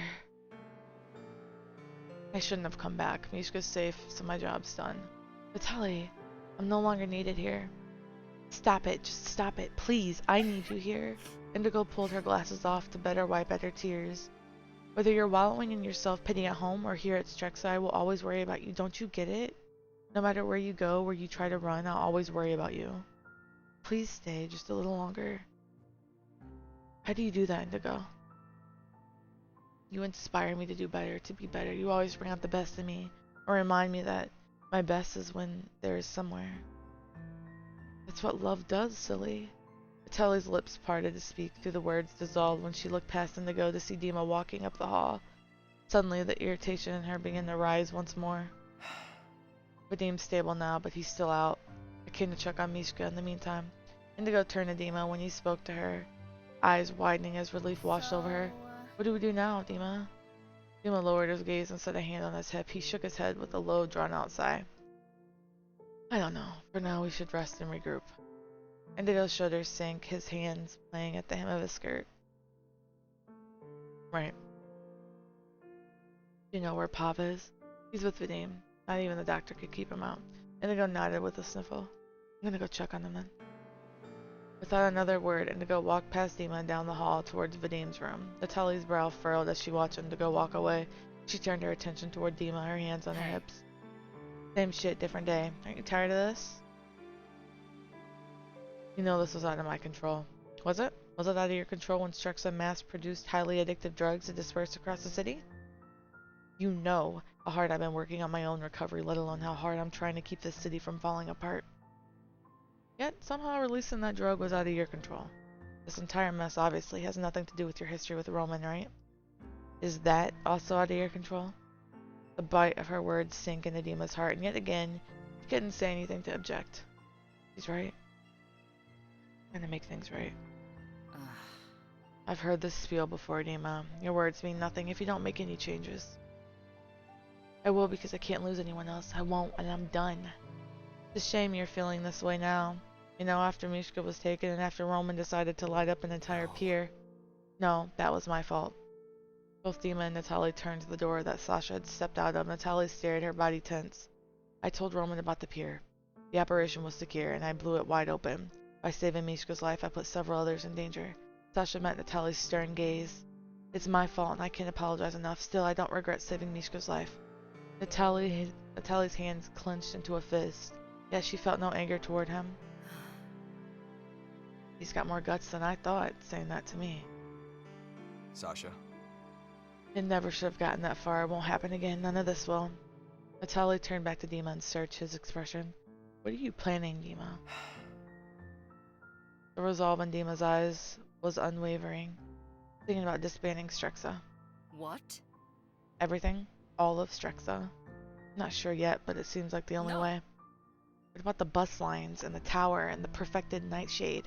I shouldn't have come back. Mishka's safe, so my job's done. Natalia, I'm no longer needed here. Stop it. Just stop it. Please, I need you here. Indigo pulled her glasses off to better wipe at her tears. Whether you're wallowing in your self-pity at home or here at Strexa, I will always worry about you. Don't you get it? No matter where you go, where you try to run, I'll always worry about you. Please stay just a little longer. How do you do that, Indigo? You inspire me to do better, to be better. You always bring out the best in me, or remind me that my best is when there is somewhere. That's what love does, silly. Natalia's lips parted to speak, through the words dissolved when she looked past Indigo to see Dima walking up the hall. Suddenly, the irritation in her began to rise once more. Vadim's stable now, but he's still out. I came to check on Mishka in the meantime. Indigo turned to Dima when he spoke to her, eyes widening as relief washed over her. What do we do now, Dima? Dima lowered his gaze and set a hand on his hip. He shook his head with a low, drawn-out sigh. I don't know. For now, we should rest and regroup. Indigo's shoulders sank, his hands playing at the hem of his skirt. Right. You know where Pav is? He's with Vadim. Not even the doctor could keep him out. Indigo nodded with a sniffle. I'm gonna go check on him then. Without another word, Indigo walked past Dima and down the hall towards Vadim's room. Natalia's brow furrowed as she watched Indigo walk away. She turned her attention toward Dima, her hands on her hips. Same shit, different day. Aren't you tired of this? You know this was out of my control. Was it? Was it out of your control when Struxa mass-produced highly addictive drugs to disperse across the city? You know how hard I've been working on my own recovery, let alone how hard I'm trying to keep this city from falling apart. Yet, somehow releasing that drug was out of your control. This entire mess obviously has nothing to do with your history with Roman, right? Is that also out of your control? The bite of her words sank into Dima's heart, and yet again, he couldn't say anything to object. He's right. I'm gonna make things right. I've heard this spiel before, Dima. Your words mean nothing if you don't make any changes. I will because I can't lose anyone else. I won't, and I'm done. It's a shame you're feeling this way now. You know, after Mishka was taken and after Roman decided to light up an entire pier. No, that was my fault. Both Dima and Natalie turned to the door that Sasha had stepped out of. Natalie stared, her body tense. I told Roman about the pier. The operation was secure, and I blew it wide open. By saving Mishka's life, I put several others in danger. Sasha met Natalie's stern gaze. It's my fault, and I can't apologize enough. Still, I don't regret saving Mishka's life. Natalie's hands clenched into a fist. Yet she felt no anger toward him. He's got more guts than I thought, saying that to me. Sasha? It never should have gotten that far. It won't happen again. None of this will. Natalie turned back to Dima and searched his expression. What are you planning, Dima? The resolve in Dima's eyes was unwavering. Thinking about disbanding Struxa. What? Everything. All of Struxa. Not sure yet, but it seems like the only way. What about the bus lines and the tower and the perfected nightshade?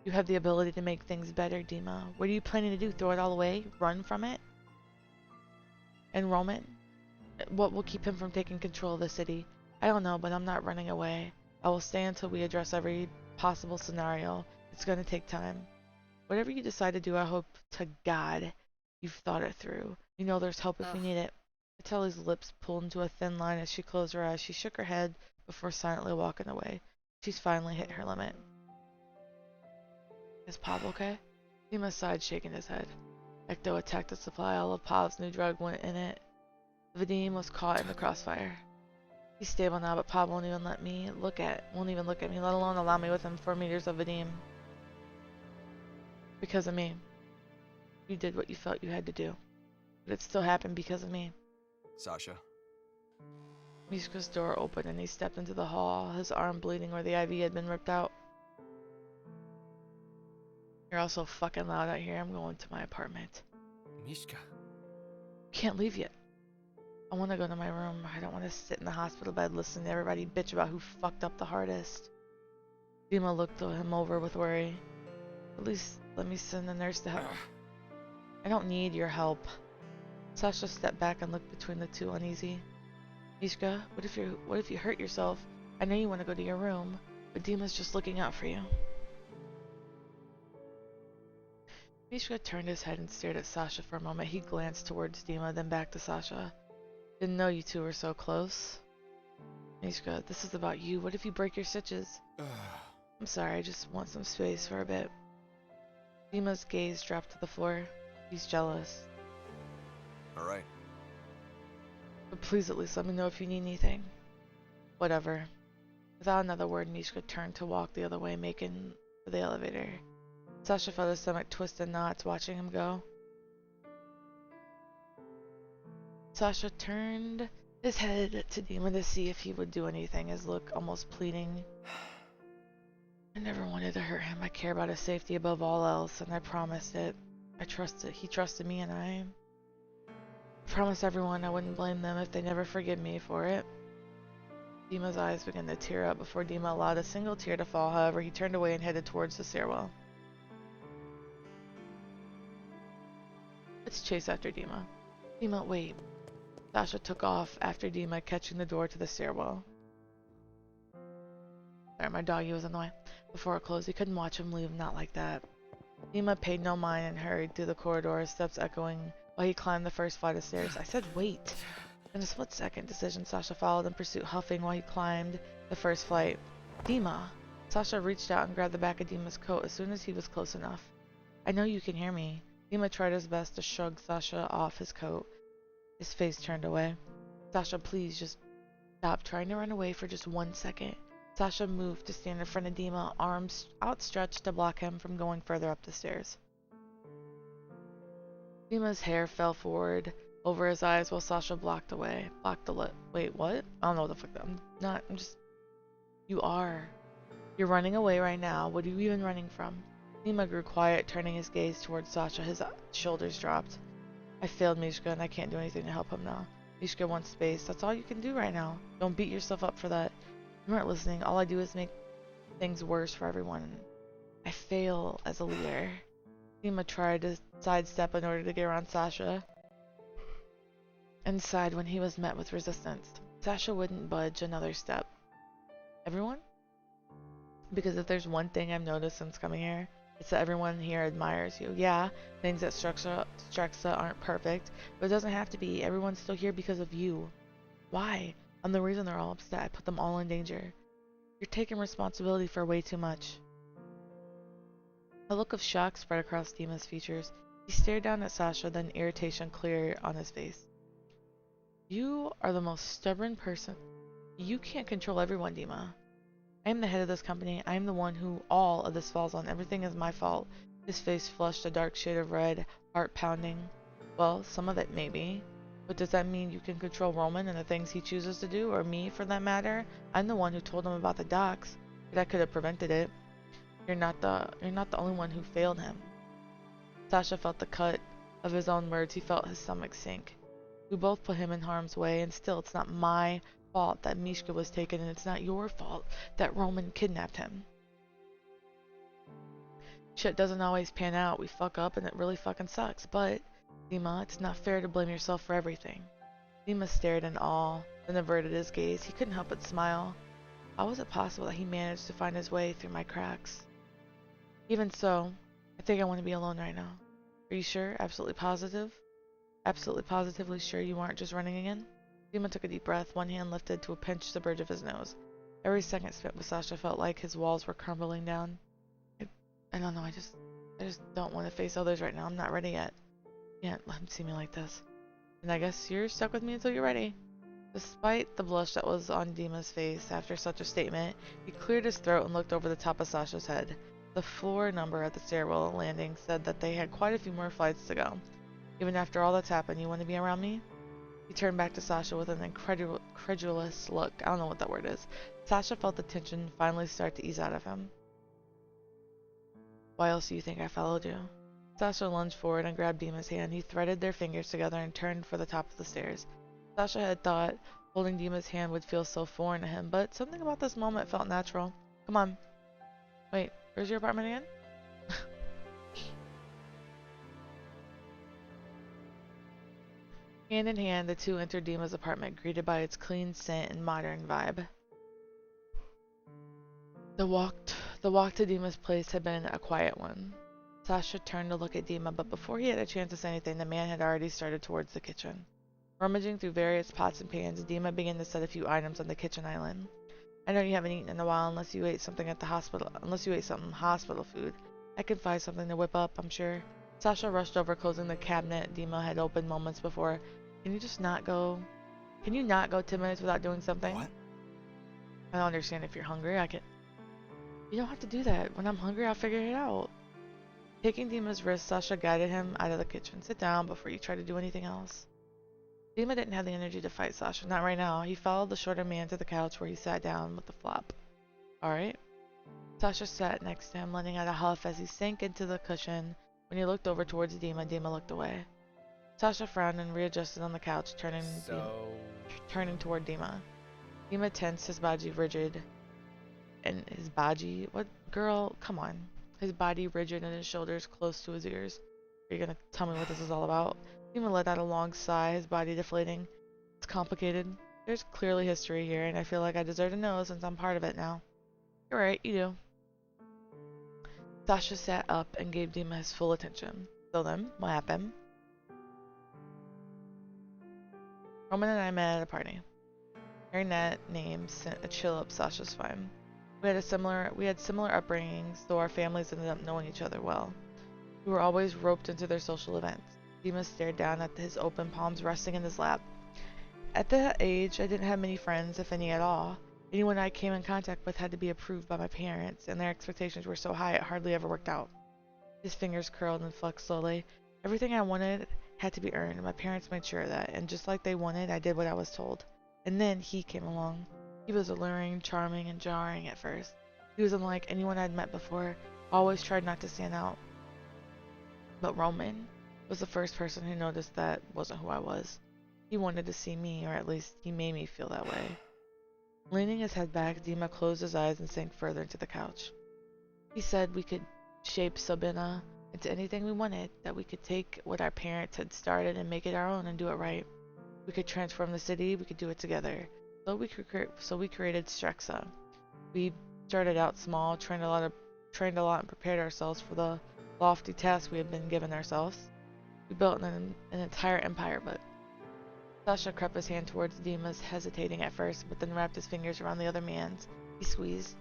You have the ability to make things better, Dima. What are you planning to do? Throw it all away? Run from it? And Roman? What will keep him from taking control of the city? I don't know, but I'm not running away. I will stay until we address every possible scenario. It's going to take time. Whatever you decide to do, I hope to God you've thought it through. You know there's help if we need it. Natalie's lips pulled into a thin line as she closed her eyes. She shook her head before silently walking away. She's finally hit her limit. Is Pav okay? Dima sighed, shaking his head. Ecto attacked the supply. All of Pav's new drug went in it. Vadim was caught in the crossfire. He's stable now, but Pav won't even let me look at me, let alone allow me within 4 meters of Vadim. Because of me. You did what you felt you had to do. But it still happened because of me. Sasha? Mishka's door opened and he stepped into the hall, his arm bleeding where the IV had been ripped out. You're all so fucking loud out here. I'm going to my apartment. Mishka? Can't leave yet. I want to go to my room. I don't want to sit in the hospital bed listening to everybody bitch about who fucked up the hardest. Dima looked him over with worry. At least let me send the nurse to help. I don't need your help. Sasha stepped back and looked between the two, uneasy. Mishka, what if you hurt yourself? I know you want to go to your room, but Dima's just looking out for you. Mishka turned his head and stared at Sasha for a moment. He glanced towards Dima, then back to Sasha. Didn't know you two were so close. Mishka, this is about you. What if you break your stitches? I'm sorry, I just want some space for a bit. Dima's gaze dropped to the floor. He's jealous. Alright. But please at least let me know if you need anything. Whatever. Without another word, Mishka turned to walk the other way, making for the elevator. Sasha felt his stomach twist in knots watching him go. Sasha turned his head to Dima to see if he would do anything, his look almost pleading. I never wanted to hurt him. I care about his safety above all else, and I promised it. I trusted. He trusted me, and I promised everyone I wouldn't blame them if they never forgive me for it. Dima's eyes began to tear up before Dima allowed a single tear to fall. However, he turned away and headed towards the stairwell. Let's chase after Dima. Dima, wait. Sasha took off after Dima, catching the door to the stairwell. Sorry, my doggy was in the way. Before it closed, he couldn't watch him leave, not like that. Dima paid no mind and hurried through the corridor, his steps echoing while he climbed the first flight of stairs. I said wait. In a split-second decision, Sasha followed in pursuit, huffing while he climbed the first flight. Dima! Sasha reached out and grabbed the back of Dima's coat as soon as he was close enough. I know you can hear me. Dima tried his best to shrug Sasha off his coat. His face turned away. Sasha, please, just stop trying to run away for just 1 second. Sasha moved to stand in front of Dima, arms outstretched to block him from going further up the stairs. Dima's hair fell forward over his eyes while Sasha blocked the lip. Wait, what? I don't know what the fuck I'm just... You are. You're running away right now. What are you even running from? Dima grew quiet, turning his gaze towards Sasha. His shoulders dropped. I failed Mishka and I can't do anything to help him now. Mishka wants space. That's all you can do right now. Don't beat yourself up for that. You weren't listening. All I do is make things worse for everyone. I fail as a leader. Dima tried to sidestep in order to get around Sasha and sighed when he was met with resistance. Sasha wouldn't budge another step. Everyone? Because if there's one thing I've noticed since coming here, it's that everyone here admires you. Yeah, things at Struxa aren't perfect, but it doesn't have to be. Everyone's still here because of you. Why? I'm the reason they're all upset. I put them all in danger. You're taking responsibility for way too much. A look of shock spread across Dima's features. He stared down at Sasha, then irritation clear on his face. You are the most stubborn person. You can't control everyone, Dima. I am the head of this company. I am the one who all of this falls on. Everything is my fault. His face flushed a dark shade of red, heart pounding. Well, some of it maybe. But does that mean you can control Roman and the things he chooses to do, or me for that matter? I'm the one who told him about the docks, but I could have prevented it. You're not the only one who failed him. Sasha felt the cut of his own words. He felt his stomach sink. We both put him in harm's way, and still it's not my fault that Mishka was taken, and it's not your fault that Roman kidnapped him. Shit doesn't always pan out. We fuck up and it really fucking sucks. But, Dima, it's not fair to blame yourself for everything. Dima stared in awe, then averted his gaze. He couldn't help but smile. How was it possible that he managed to find his way through my cracks? Even so, I think I want to be alone right now. Are you sure? Absolutely positive? Absolutely positively sure you aren't just running again? Dima took a deep breath, one hand lifted to pinch the bridge of his nose. Every second spent with Sasha felt like his walls were crumbling down. I don't know, I just don't want to face others right now. I'm not ready yet. You can't let him see me like this. And I guess you're stuck with me until you're ready. Despite the blush that was on Dima's face after such a statement, he cleared his throat and looked over the top of Sasha's head. The floor number at the stairwell landing said that they had quite a few more flights to go. Even after all that's happened, you want to be around me? He turned back to Sasha with an incredulous look. I don't know what that word is. Sasha felt the tension finally start to ease out of him. Why else do you think I followed you? Sasha lunged forward and grabbed Dima's hand. He threaded their fingers together and turned for the top of the stairs. Sasha had thought holding Dima's hand would feel so foreign to him, but something about this moment felt natural. Come on. Wait, where's your apartment again? Hand in hand, the two entered Dima's apartment, greeted by its clean scent and modern vibe. The walk to Dima's place had been a quiet one. Sasha turned to look at Dima, but before he had a chance to say anything, the man had already started towards the kitchen. Rummaging through various pots and pans, Dima began to set a few items on the kitchen island. I know you haven't eaten in a while unless you ate something at the hospital, hospital food. I can find something to whip up, I'm sure. Sasha rushed over, closing the cabinet Dima had opened moments before. Can you not go 10 minutes without doing something? What? I don't understand if you're hungry. You don't have to do that. When I'm hungry, I'll figure it out. Taking Dima's wrist, Sasha guided him out of the kitchen. Sit down before you try to do anything else. Dima didn't have the energy to fight Sasha. Not right now. He followed the shorter man to the couch where he sat down with the flop. Alright. Sasha sat next to him, letting out a huff as he sank into the cushion. When he looked over towards Dima, Dima looked away. Sasha frowned and readjusted on the couch, turning toward Dima. Dima tensed, his body rigid. And his body? What? Girl, come on. His body rigid and his shoulders close to his ears. Are you gonna tell me what this is all about? Dima let out a long sigh, his body deflating. It's complicated. There's clearly history here, and I feel like I deserve to know since I'm part of it now. You're right, you do. Sasha sat up and gave Dima his full attention. So then, what happened? Roman and I met at a party. Hearing that name sent a chill up Sasha's spine. We had similar upbringings, though our families ended up knowing each other well. We were always roped into their social events. Dima stared down at his open palms resting in his lap. At that age, I didn't have many friends, if any at all. Anyone I came in contact with had to be approved by my parents, and their expectations were so high it hardly ever worked out. His fingers curled and flexed slowly. Everything I wanted had to be earned, and my parents made sure of that, and just like they wanted, I did what I was told. And then he came along. He was alluring, charming, and jarring at first. He was unlike anyone I'd met before, always tried not to stand out. But Roman was the first person who noticed that wasn't who I was. He wanted to see me, or at least he made me feel that way. Leaning his head back, Dima closed his eyes and sank further into the couch. He said we could shape Sabina into anything we wanted, that we could take what our parents had started and make it our own and do it right. We could transform the city, we could do it together. So we created Strexa. We started out small, trained a lot, and prepared ourselves for the lofty task we had been given ourselves. We built an entire empire, but Sasha crept his hand towards Dima's, hesitating at first, but then wrapped his fingers around the other man's. He squeezed.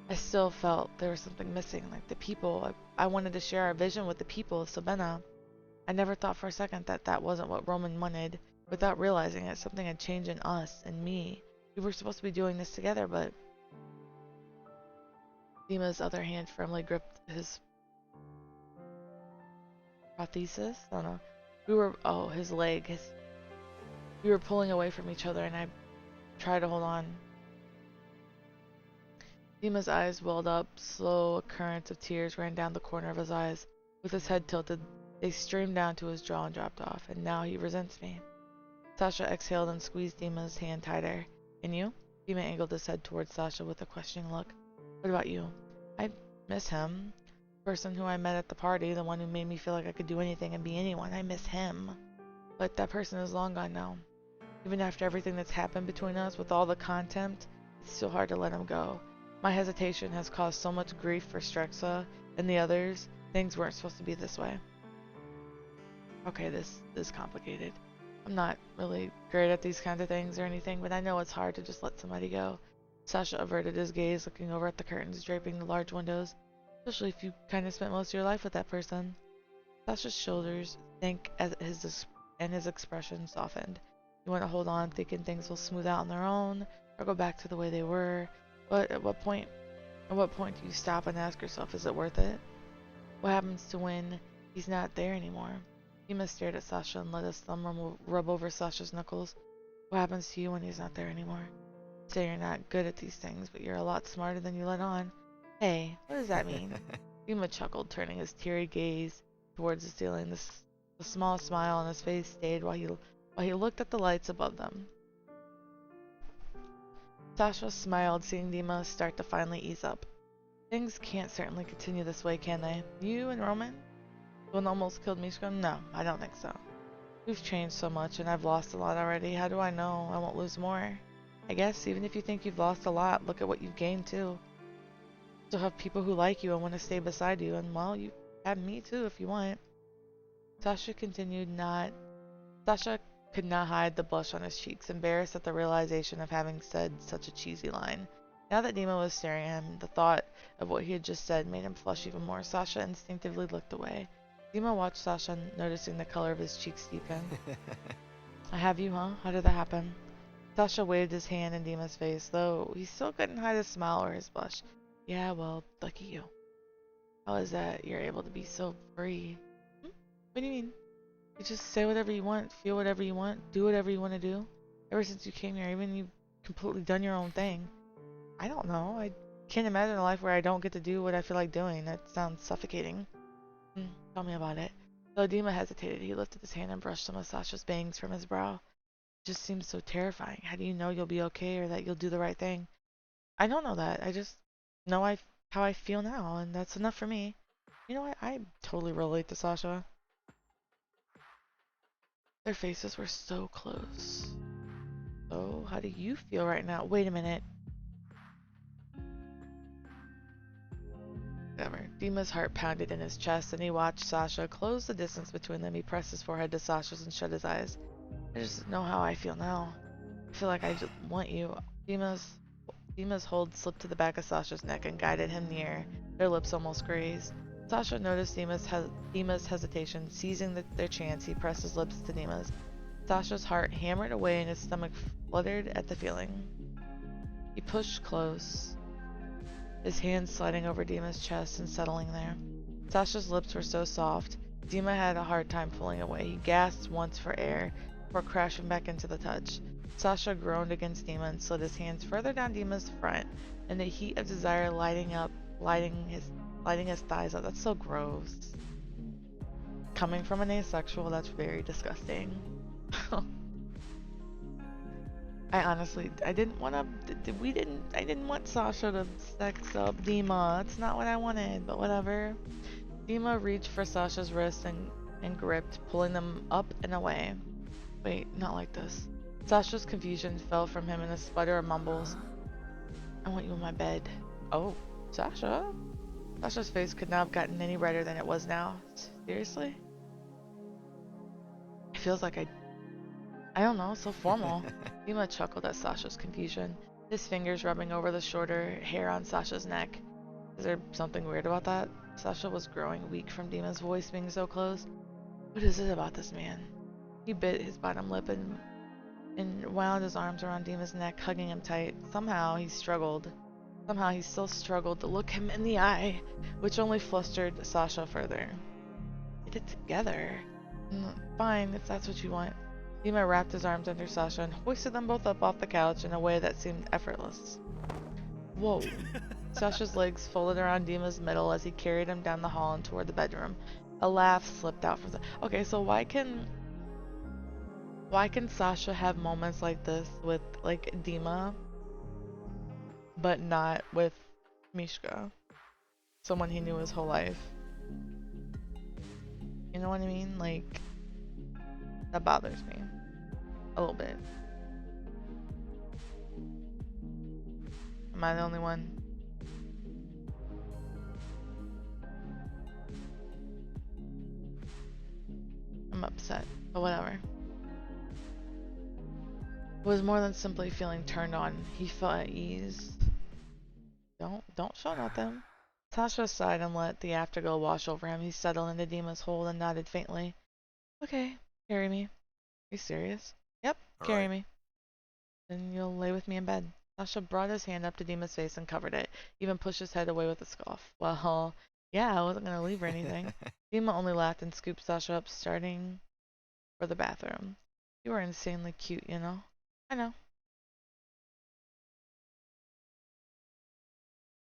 I still felt there was something missing, like the people. I wanted to share our vision with the people of Sabina. I never thought for a second that that wasn't what Roman wanted. Without realizing it, something had changed in us and me. We were supposed to be doing this together, but Dima's other hand firmly gripped his prosthesis. I don't know. His leg. We were pulling away from each other, and I tried to hold on. Dima's eyes welled up. Slow currents of tears ran down the corner of his eyes. With his head tilted, they streamed down to his jaw and dropped off, and now he resents me. Sasha exhaled and squeezed Dima's hand tighter. And you? Dima angled his head towards Sasha with a questioning look. What about you? I miss him. The person who I met at the party, the one who made me feel like I could do anything and be anyone. I miss him. But that person is long gone now. Even after everything that's happened between us, with all the contempt, it's still hard to let him go. My hesitation has caused so much grief for Strexa and the others. Things weren't supposed to be this way. Okay, this is complicated. I'm not really great at these kinds of things or anything, but I know it's hard to just let somebody go. Sasha averted his gaze, looking over at the curtains draping the large windows, especially if you kind of spent most of your life with that person. Sasha's shoulders sank as his expression softened. You want to hold on, thinking things will smooth out on their own, or go back to the way they were. But at what point do you stop and ask yourself, is it worth it? What happens to when he's not there anymore? Dima stared at Sasha and let his thumb rub over Sasha's knuckles. What happens to you when he's not there anymore? You say you're not good at these things, but you're a lot smarter than you let on. Hey, what does that mean? Dima chuckled, turning his teary gaze towards the ceiling. The small smile on his face stayed while he looked at the lights above them. Sasha smiled, seeing Dima start to finally ease up. Things can't certainly continue this way, can they? You and Roman? The one almost killed Mishka? No, I don't think so. We've changed so much, and I've lost a lot already. How do I know I won't lose more? I guess even if you think you've lost a lot, look at what you've gained too. Still have people who like you and want to stay beside you, and well, you have me too if you want. Sasha could not hide the blush on his cheeks, embarrassed at the realization of having said such a cheesy line. Now that Dima was staring at him, the thought of what he had just said made him flush even more. Sasha instinctively looked away. Dima watched Sasha, noticing the color of his cheeks deepen. I have you, huh? How did that happen? Sasha waved his hand in Dima's face, though he still couldn't hide his smile or his blush. Yeah, well, lucky you. How is that you're able to be so free? What do you mean? You just say whatever you want, feel whatever you want, do whatever you want to do. Ever since you came here, even you've completely done your own thing. I don't know. I can't imagine a life where I don't get to do what I feel like doing. That sounds suffocating. Tell me about it. Though Dima hesitated, he lifted his hand and brushed some of Sasha's bangs from his brow. It just seems so terrifying. How do you know you'll be okay or that you'll do the right thing? I don't know that. I just know how I feel now, and that's enough for me. You know what? I totally relate to Sasha. Their faces were so close. So, how do you feel right now? Wait a minute. Whatever. Dima's heart pounded in his chest, and he watched Sasha close the distance between them. He pressed his forehead to Sasha's and shut his eyes. I just know how I feel now. I feel like I just want you. Dima's hold slipped to the back of Sasha's neck and guided him near. Their lips almost grazed. Sasha noticed Dima's hesitation. Seizing their chance, he pressed his lips to Dima's. Sasha's heart hammered away and his stomach fluttered at the feeling. He pushed close, his hands sliding over Dima's chest and settling there. Sasha's lips were so soft, Dima had a hard time pulling away. He gasped once for air before crashing back into the touch. Sasha groaned against Dima and slid his hands further down Dima's front, and the heat of desire lighting his thighs up. That's so gross. Coming from an asexual, that's very disgusting. I didn't want to, I didn't want Sasha to sex up Dima. That's not what I wanted, but whatever. Dima reached for Sasha's wrist and gripped, pulling them up and away. Wait, not like this. Sasha's confusion fell from him in a sputter of mumbles. I want you in my bed. Oh, Sasha? Sasha's face could not have gotten any redder than it was now. Seriously? It feels like I don't know, so formal. Dima chuckled at Sasha's confusion, his fingers rubbing over the shorter hair on Sasha's neck. Is there something weird about that? Sasha was growing weak from Dima's voice being so close. What is it about this man? He bit his bottom lip and wound his arms around Dima's neck, hugging him tight. Somehow he still struggled to look him in the eye, which only flustered Sasha further. Get it together. Fine, if that's what you want. Dima wrapped his arms under Sasha and hoisted them both up off the couch in a way that seemed effortless. Whoa. Sasha's legs folded around Dima's middle as he carried him down the hall and toward the bedroom. A laugh slipped out from Okay, so why can Sasha have moments like this with, like, Dima, but not with Mishka? Someone he knew his whole life. You know what I mean? Like, that bothers me. A little bit. Am I the only one? I'm upset, but whatever. It was more than simply feeling turned on. He felt at ease. Don't show nothing. Sasha sighed and let the afterglow wash over him. He settled into Dima's hold and nodded faintly. Okay, carry me. Are you serious? Yep, carry me. Then you'll lay with me in bed. Sasha brought his hand up to Dima's face and covered it, even pushed his head away with a scoff. Well, yeah, I wasn't gonna leave or anything. Dima only laughed and scooped Sasha up, starting for the bathroom. You are insanely cute, you know? I know.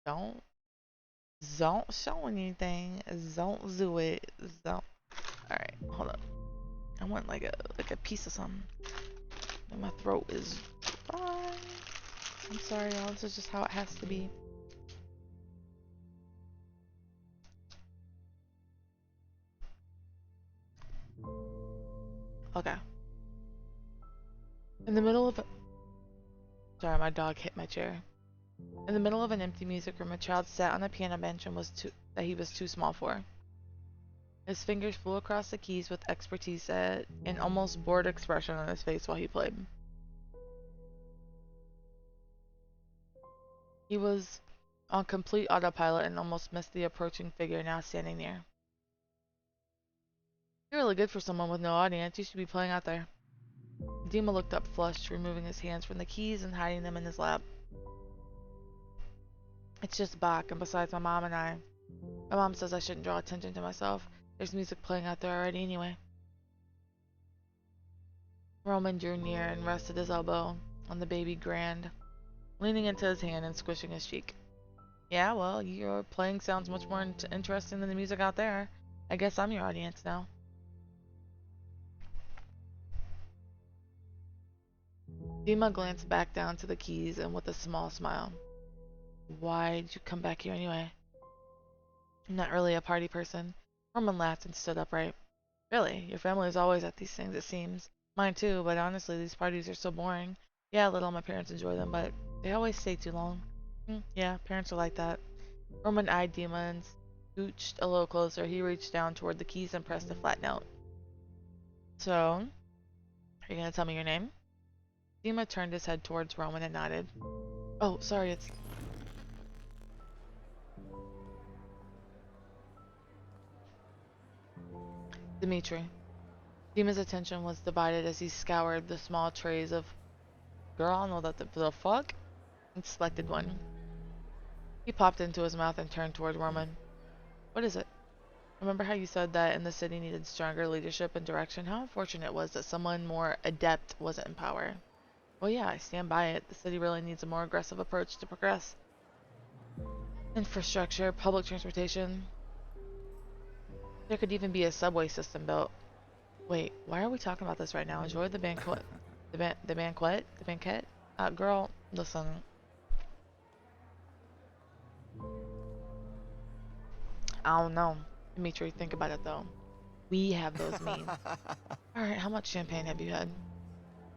Don't show anything. Don't do it. Don't. Alright, hold up. I want like a piece of something. And my throat is dry. I'm sorry, y'all. This is just how it has to be. Okay. In the middle of Sorry, my dog hit my chair. In the middle of an empty music room, a child sat on a piano bench and that he was too small for. His fingers flew across the keys with expertise and an almost bored expression on his face while he played. He was on complete autopilot and almost missed the approaching figure now standing near. You're really good for someone with no audience. You should be playing out there. Dima looked up flushed, removing his hands from the keys and hiding them in his lap. It's just Bach, and besides my mom and I. My mom says I shouldn't draw attention to myself. There's music playing out there already anyway. Roman drew near and rested his elbow on the baby grand, leaning into his hand and squishing his cheek. Yeah, well, your playing sounds much more interesting than the music out there. I guess I'm your audience now. Dima glanced back down to the keys and with a small smile. Why'd you come back here anyway? I'm not really a party person. Roman laughed and stood upright. Really? Your family's always at these things, it seems. Mine too, but honestly, these parties are so boring. Yeah, little my parents enjoy them, but they always stay too long. Yeah, parents are like that. Roman eyed Dima and scooched a little closer. He reached down toward the keys and pressed a flat note. So, are you gonna tell me your name? Dima turned his head towards Roman and nodded. Oh, sorry, it's... Dimitri. Dima's attention was divided as he scoured the small trays of... Girl, I don't know that the fuck? and selected one. He popped into his mouth and turned toward Roman. What is it? Remember how you said that in the city needed stronger leadership and direction? How unfortunate it was that someone more adept wasn't in power. Well, yeah, I stand by it. The city really needs a more aggressive approach to progress. Infrastructure, public transportation. There could even be a subway system built. Wait, why are we talking about this right now? Enjoy the banquet. The banquet? The banquet? Girl, listen. I don't know. Dimitri, think about it though. We have those means. Alright, how much champagne have you had?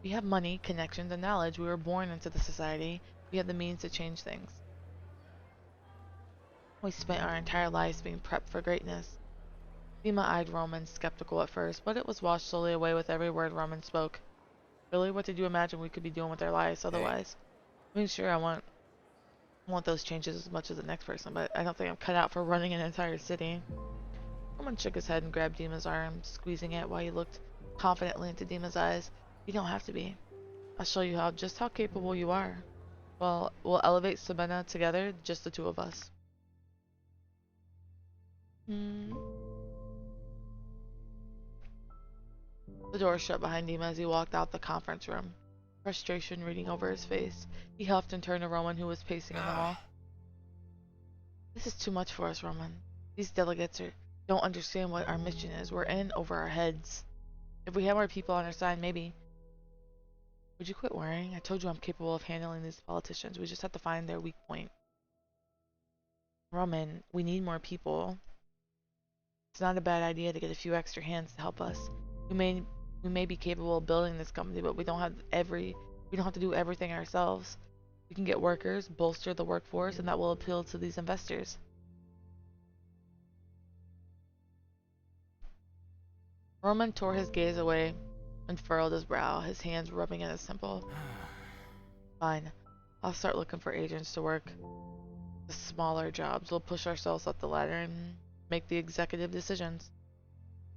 We have money, connections, and knowledge. We were born into the society. We have the means to change things. We spent our entire lives being prepped for greatness. Dima eyed Roman, skeptical at first, but it was washed slowly away with every word Roman spoke. Really, what did you imagine we could be doing with our lives otherwise? I mean, sure, I want those changes as much as the next person, but I don't think I'm cut out for running an entire city. Roman shook his head and grabbed Dima's arm, squeezing it while he looked confidently into Dima's eyes. You don't have to be. I'll show you just how capable you are. Well, we'll elevate Sabina together, just the two of us. The door shut behind him as he walked out the conference room, frustration reading over his face. He huffed and turned to Roman, who was pacing in the hall. This is too much for us, Roman. These delegates don't understand what our mission is. We're in over our heads. If we had more people on our side, maybe. Would you quit worrying? I told you I'm capable of handling these politicians. We just have to find their weak point. Roman, we need more people. It's not a bad idea to get a few extra hands to help us. We may be capable of building this company, but we don't have to do everything ourselves. We can get workers, bolster the workforce, and that will appeal to these investors. Roman tore his gaze away and furrowed his brow, his hands rubbing at his temple. Fine. I'll start looking for agents to work the smaller jobs. We'll push ourselves up the ladder and make the executive decisions.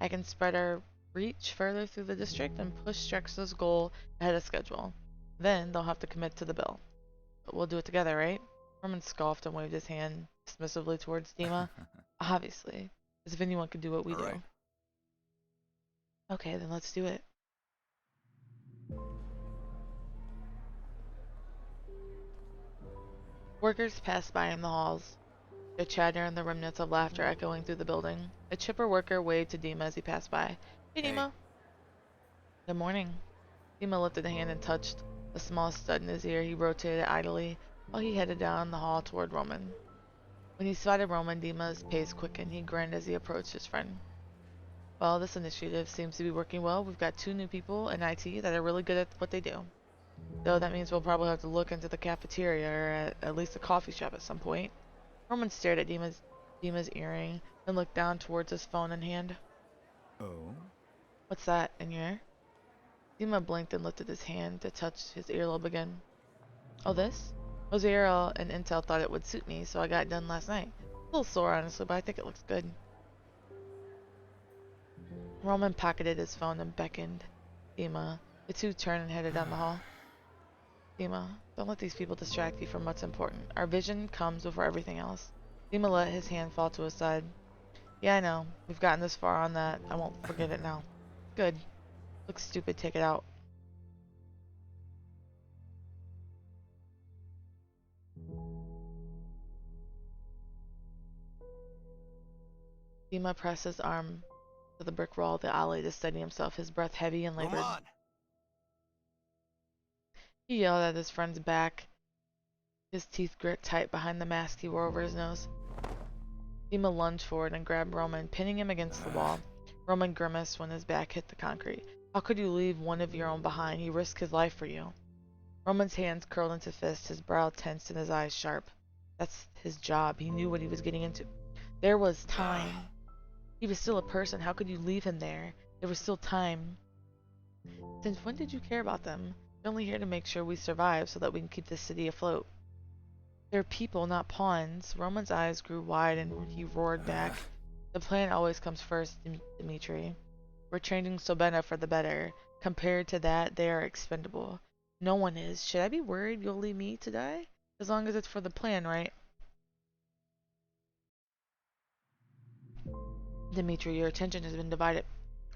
I can spread our reach further through the district and push Strexa's goal ahead of schedule. Then they'll have to commit to the bill. But we'll do it together, right? Roman scoffed and waved his hand dismissively towards Dima. Obviously. As if anyone could do what we do. Right. Okay, then let's do it. Workers passed by in the halls, their chatter and the remnants of laughter echoing through the building. A chipper worker waved to Dima as he passed by. Hey, Dima. Good morning. Dima lifted a hand and touched a small stud in his ear. He rotated idly while he headed down the hall toward Roman. When he spotted Roman, Dima's pace quickened. He grinned as he approached his friend. Well, this initiative seems to be working well. We've got 2 new people in IT that are really good at what they do. Though that means we'll probably have to look into the cafeteria or at least a coffee shop at some point. Roman stared at Dima's earring, then looked down towards his phone in hand. Oh? What's that, in your ear? Dima blinked and lifted his hand to touch his earlobe again. Oh, this? Rosiero and Intel thought it would suit me, so I got it done last night. A little sore, honestly, but I think it looks good. Roman pocketed his phone and beckoned Dima. The two turned and headed down the hall. Dima, don't let these people distract you from what's important. Our vision comes before everything else. Dima let his hand fall to his side. Yeah, I know. We've gotten this far on that. I won't forget it now. Good. Looks stupid, take it out. Dima pressed his arm to the brick wall of the alley to steady himself, his breath heavy and labored. Roman! He yelled at his friend's back, his teeth grit tight behind the mask he wore over his nose. Dima lunged forward and grabbed Roman, pinning him against the wall. Roman grimaced when his back hit the concrete. How could you leave one of your own behind? He risked his life for you. Roman's hands curled into fists, his brow tensed and his eyes sharp. That's his job. He knew what he was getting into. There was time. He was still a person. How could you leave him there? There was still time. Since when did you care about them? They're only here to make sure we survive so that we can keep this city afloat. They're people, not pawns. Roman's eyes grew wide and he roared back. The plan always comes first, Dimitri. We're changing Sobena for the better. Compared to that, they are expendable. No one is. Should I be worried you'll leave me to die? As long as it's for the plan, right? Dimitri, your attention has been divided.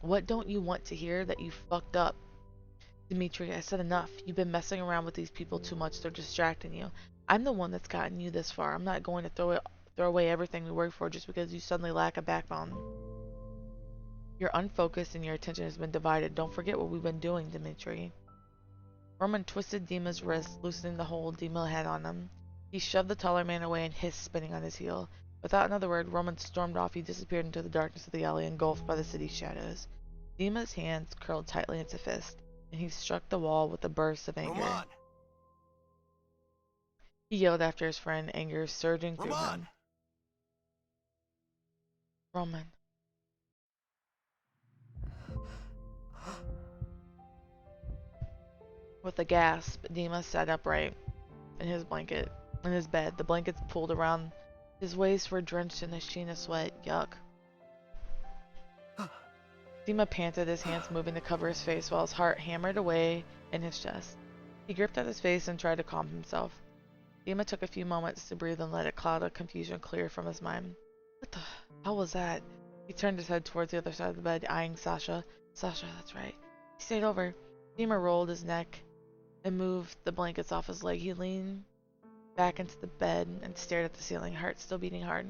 What don't you want to hear that you fucked up? Dimitri, I said enough. You've been messing around with these people too much. They're distracting you. I'm the one that's gotten you this far. I'm not going to throw away everything we worked for just because you suddenly lack a backbone. You're unfocused and your attention has been divided. Don't forget what we've been doing, Dimitri. Roman twisted Dima's wrist, loosening the hold Dima had on him. He shoved the taller man away and hissed, spinning on his heel. Without another word, Roman stormed off. He disappeared into the darkness of the alley, engulfed by the city's shadows. Dima's hands curled tightly into fists, and he struck the wall with a burst of anger. Roman! He yelled after his friend, anger surging through Roman! him. Roman. With a gasp, Dima sat upright in his bed. The blankets pulled around his waist were drenched in a sheen of sweat. Yuck. Dima panted, his hands moving to cover his face while his heart hammered away in his chest. He gripped at his face and tried to calm himself. Dima took a few moments to breathe and let a cloud of confusion clear from his mind. What the hell was that? He turned his head towards the other side of the bed, eyeing Sasha. Sasha, that's right. He stayed over. Dima rolled his neck and moved the blankets off his leg. He leaned back into the bed and stared at the ceiling, heart still beating hard.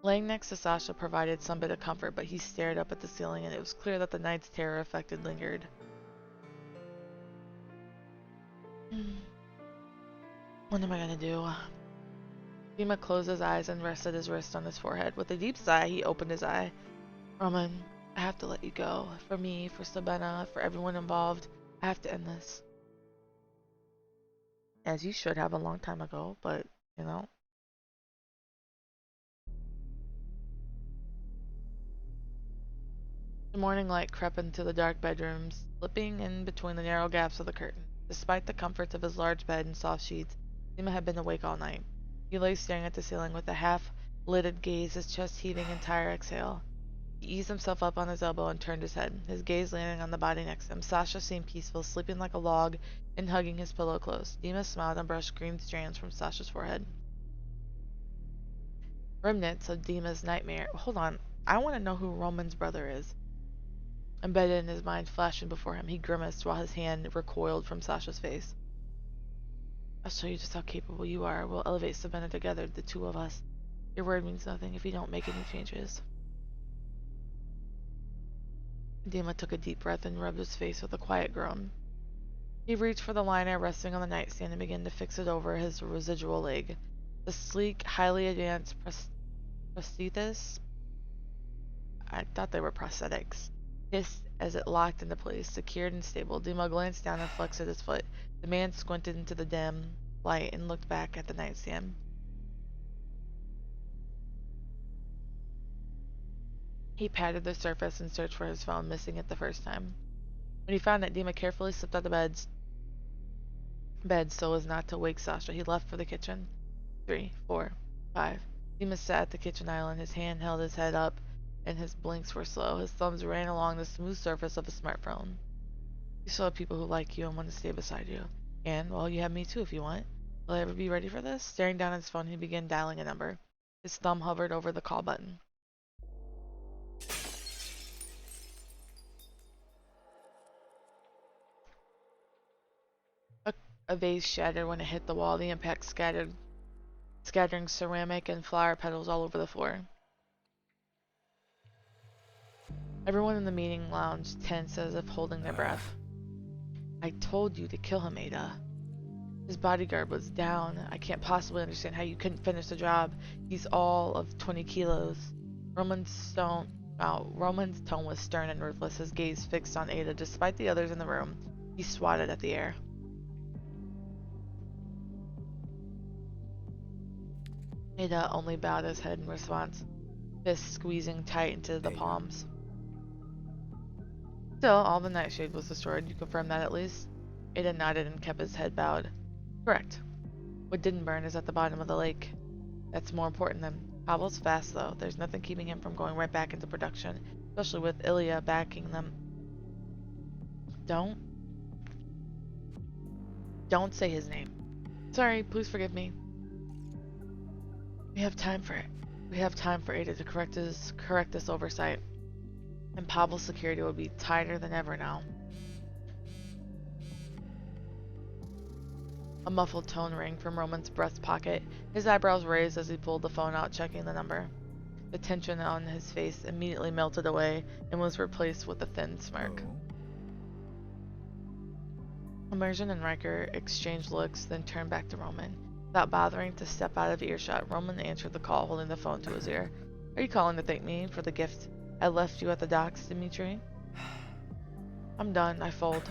Laying next to Sasha provided some bit of comfort, but he stared up at the ceiling and it was clear that the night's terror affected lingered. What am I gonna do? Dima closed his eyes and rested his wrist on his forehead. With a deep sigh, he opened his eye. Roman, I have to let you go. For me, for Sabina, for everyone involved, I have to end this. As you should have a long time ago, but, you know. The morning light crept into the dark bedrooms, slipping in between the narrow gaps of the curtain. Despite the comforts of his large bed and soft sheets, Dima had been awake all night. He lay staring at the ceiling with a half-lidded gaze, his chest heaving in tired exhale. He eased himself up on his elbow and turned his head, his gaze landing on the body next to him. Sasha seemed peaceful, sleeping like a log and hugging his pillow close. Dima smiled and brushed green strands from Sasha's forehead. Remnants of Dima's nightmare. Hold on. I want to know who Roman's brother is. Embedded in his mind, flashing before him, he grimaced while his hand recoiled from Sasha's face. I'll show you just how capable you are. We'll elevate Savannah together, the two of us. Your word means nothing if you don't make any changes. Dima took a deep breath and rubbed his face with a quiet groan. He reached for the liner resting on the nightstand and began to fix it over his residual leg. The sleek, highly advanced prosthesis, I thought they were prosthetics, hissed as it locked into place, secured and stable. Dima glanced down and flexed his foot. The man squinted into the dim light and looked back at the nightstand. He patted the surface and searched for his phone, missing it the first time. When he found it, Dima carefully slipped out the bed so as not to wake Sasha. He left for the kitchen. 3, 4, 5. Dima sat at the kitchen island. His hand held his head up, and his blinks were slow. His thumbs ran along the smooth surface of a smartphone. You still have people who like you and want to stay beside you. And, well, you have me too if you want. Will I ever be ready for this? Staring down at his phone, he began dialing a number. His thumb hovered over the call button. A vase shattered when it hit the wall. The impact scattering ceramic and flower petals all over the floor. Everyone in the meeting lounge tense as if holding their breath. I told you to kill him, Ada. His bodyguard was down. I can't possibly understand how you couldn't finish the job. He's all of 20 kilos. Roman's tone was stern and ruthless, his gaze fixed on Ada. Despite the others in the room, he swatted at the air. Ada only bowed his head in response, fists squeezing tight into the palms. Still, all the nightshade was destroyed. You confirm that at least? Ada nodded and kept his head bowed. Correct. What didn't burn is at the bottom of the lake. That's more important than... Pavel's fast, though. There's nothing keeping him from going right back into production, especially with Ilya backing them. Don't say his name. Sorry, please forgive me. We have time for it. We have time for Ada to correct this oversight. And Pavel's security will be tighter than ever now. A muffled tone rang from Roman's breast pocket. His eyebrows raised as he pulled the phone out, checking the number. The tension on his face immediately melted away and was replaced with a thin smirk. Oh. Immersion and Riker exchanged looks, then turned back to Roman. Without bothering to step out of earshot, Roman answered the call, holding the phone to his ear. Are you calling to thank me for the gift I left you at the docks, Dimitri? I'm done, I fold.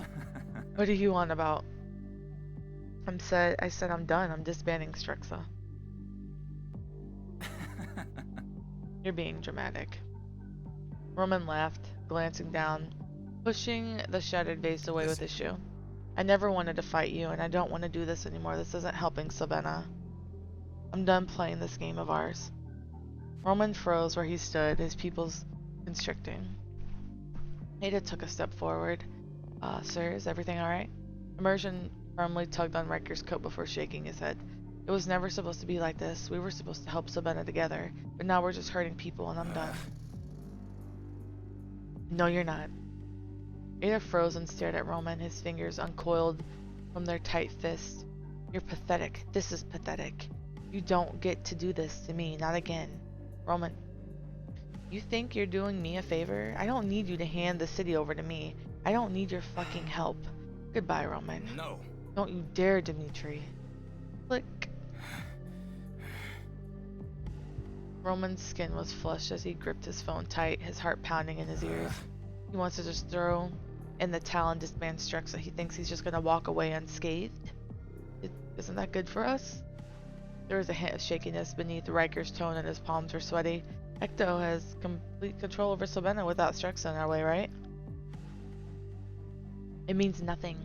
What are you on about? I said I'm done. I'm disbanding Strixa. You're being dramatic. Roman laughed, glancing down, pushing the shattered vase away with his shoe. I never wanted to fight you, and I don't want to do this anymore. This isn't helping Sabena. I'm done playing this game of ours. Roman froze where he stood, his pupils constricting. Ada took a step forward. Sir, is everything alright? Immersion firmly tugged on Riker's coat before shaking his head. It was never supposed to be like this. We were supposed to help Sabena together, but now we're just hurting people, and I'm done. No, you're not. Ada froze and stared at Roman, his fingers uncoiled from their tight fist. You're pathetic. This is pathetic. You don't get to do this to me, not again. Roman, you think you're doing me a favor? I don't need you to hand the city over to me. I don't need your fucking help. Goodbye, Roman. No. Don't you dare, Dimitri. Click. Roman's skin was flushed as he gripped his phone tight, his heart pounding in his ears. He wants to just throw in the towel and disband Strixa. He thinks he's just going to walk away unscathed. Isn't that good for us? There was a hint of shakiness beneath Riker's tone and his palms were sweaty. Ecto has complete control over Sabena without Strixa in our way, right? It means nothing.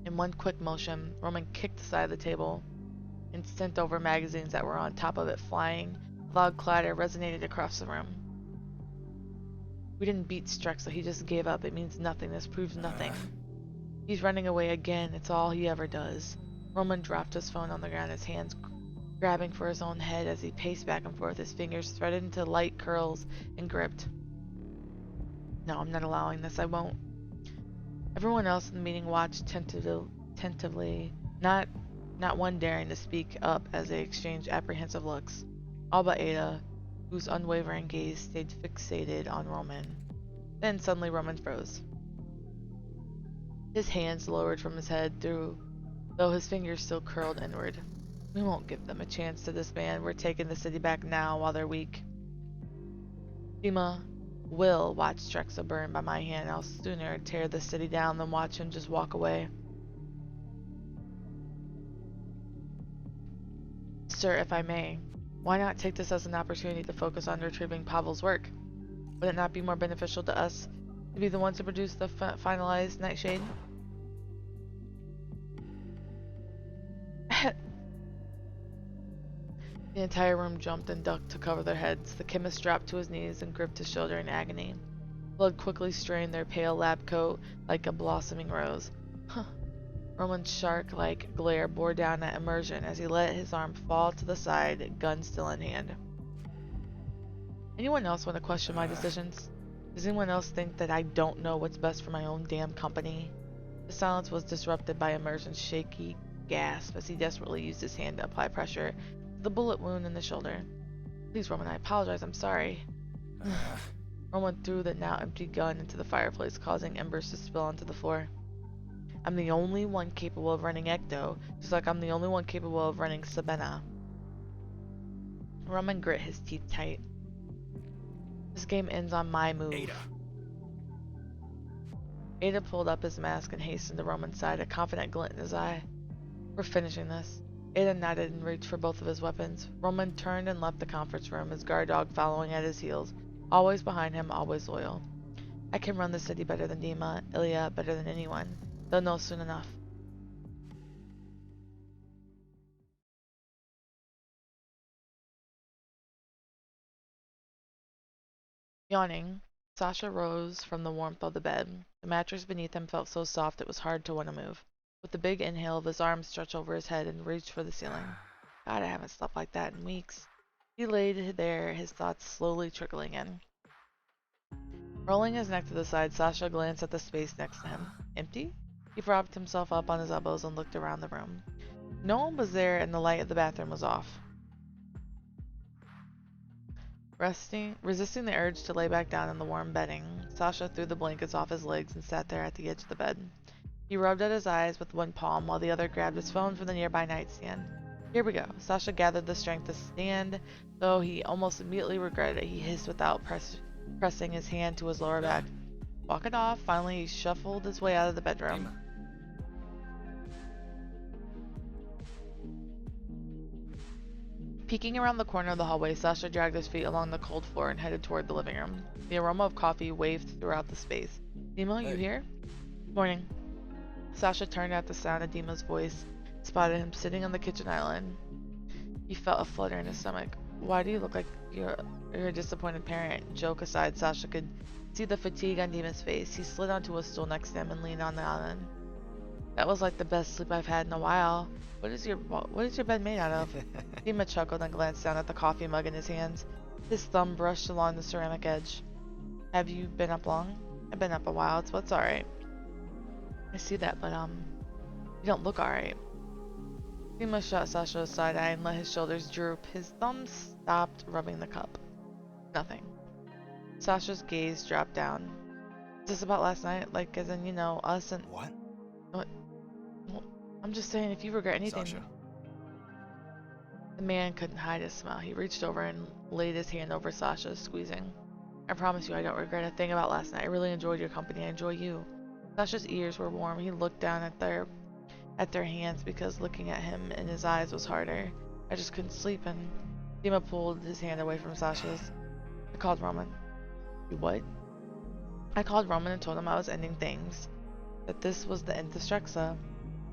In one quick motion, Roman kicked the side of the table and sent over magazines that were on top of it flying. Loud clatter resonated across the room. We didn't beat Strixa, he just gave up. It means nothing. This proves nothing. He's running away again. It's all he ever does. Roman dropped his phone on the ground, his hands grabbing for his own head as he paced back and forth, his fingers threaded into light curls and gripped. No, I'm not allowing this. I won't. Everyone else in the meeting watched tentatively, not one daring to speak up as they exchanged apprehensive looks. All but Ada, whose unwavering gaze stayed fixated on Roman. Then suddenly Roman froze. His hands lowered from his head, though his fingers still curled inward. We won't give them a chance to disband. We're taking the city back now while they're weak. Dima will watch Strixa burn by my hand. I'll sooner tear the city down than watch him just walk away. Sir, if I may, why not take this as an opportunity to focus on retrieving Pavel's work? Would it not be more beneficial to us to be the ones to produce the finalized Nightshade? The entire room jumped and ducked to cover their heads. The chemist dropped to his knees and gripped his shoulder in agony. Blood quickly stained their pale lab coat like a blossoming rose. Roman's shark-like glare bore down at Immersion as he let his arm fall to the side, gun still in hand. Anyone else want to question my decisions? Does anyone else think that I don't know what's best for my own damn company? The silence was disrupted by Immersion's shaky gasp as he desperately used his hand to apply pressure to the bullet wound in the shoulder. Please, Roman, I apologize. I'm sorry. Roman threw the now empty gun into the fireplace, causing embers to spill onto the floor. I'm the only one capable of running Ecto, just like I'm the only one capable of running Sabena. Roman grit his teeth tight. This game ends on my move. Ada pulled up his mask and hastened to Roman's side, a confident glint in his eye. We're finishing this. Ada nodded and reached for both of his weapons. Roman turned and left the conference room, his guard dog following at his heels, always behind him, always loyal. I can run the city better than Dima, Ilya better than anyone. They'll know soon enough. Yawning, Sasha rose from the warmth of the bed. The mattress beneath him felt so soft it was hard to want to move. With a big inhale, his arms stretched over his head and reached for the ceiling. God, I haven't slept like that in weeks. He laid there, his thoughts slowly trickling in. Rolling his neck to the side, Sasha glanced at the space next to him. Empty? He propped himself up on his elbows and looked around the room. No one was there and the light of the bathroom was off. Resisting the urge to lay back down in the warm bedding, Sasha threw the blankets off his legs and sat there at the edge of the bed. He rubbed at his eyes with one palm while the other grabbed his phone from the nearby nightstand. Here we go. Sasha gathered the strength to stand, though he almost immediately regretted it. He hissed without pressing his hand to his lower back. Walk it off. Finally, he shuffled his way out of the bedroom. Dima. Peeking around the corner of the hallway, Sasha dragged his feet along the cold floor and headed toward the living room. The aroma of coffee waved throughout the space. Dima, you here? Morning. Sasha turned at the sound of Dima's voice, spotted him sitting on the kitchen island. He felt a flutter in his stomach. Why do you look like you're a disappointed parent? Joke aside, Sasha could see the fatigue on Dima's face. He slid onto a stool next to him and leaned on the island. That was like the best sleep I've had in a while. What is your bed made out of? Dima chuckled and glanced down at the coffee mug in his hands. His thumb brushed along the ceramic edge. Have you been up long? I've been up a while, so it's alright. I see that, but you don't look alright. Dima shot Sasha a side eye and let his shoulders droop. His thumb stopped rubbing the cup. Nothing. Sasha's gaze dropped down. Is this about last night? Like, as in, us and... What? What? Well, I'm just saying, if you regret anything... Sasha. The man couldn't hide his smile. He reached over and laid his hand over Sasha's, squeezing. I promise you I don't regret a thing about last night. I really enjoyed your company. I enjoy you. Sasha's ears were warm. He looked down at their hands because looking at him in his eyes was harder. I just couldn't sleep, and Dima pulled his hand away from Sasha's. I called Roman. You what? I called Roman and told him I was ending things. That this was the end to Strexa.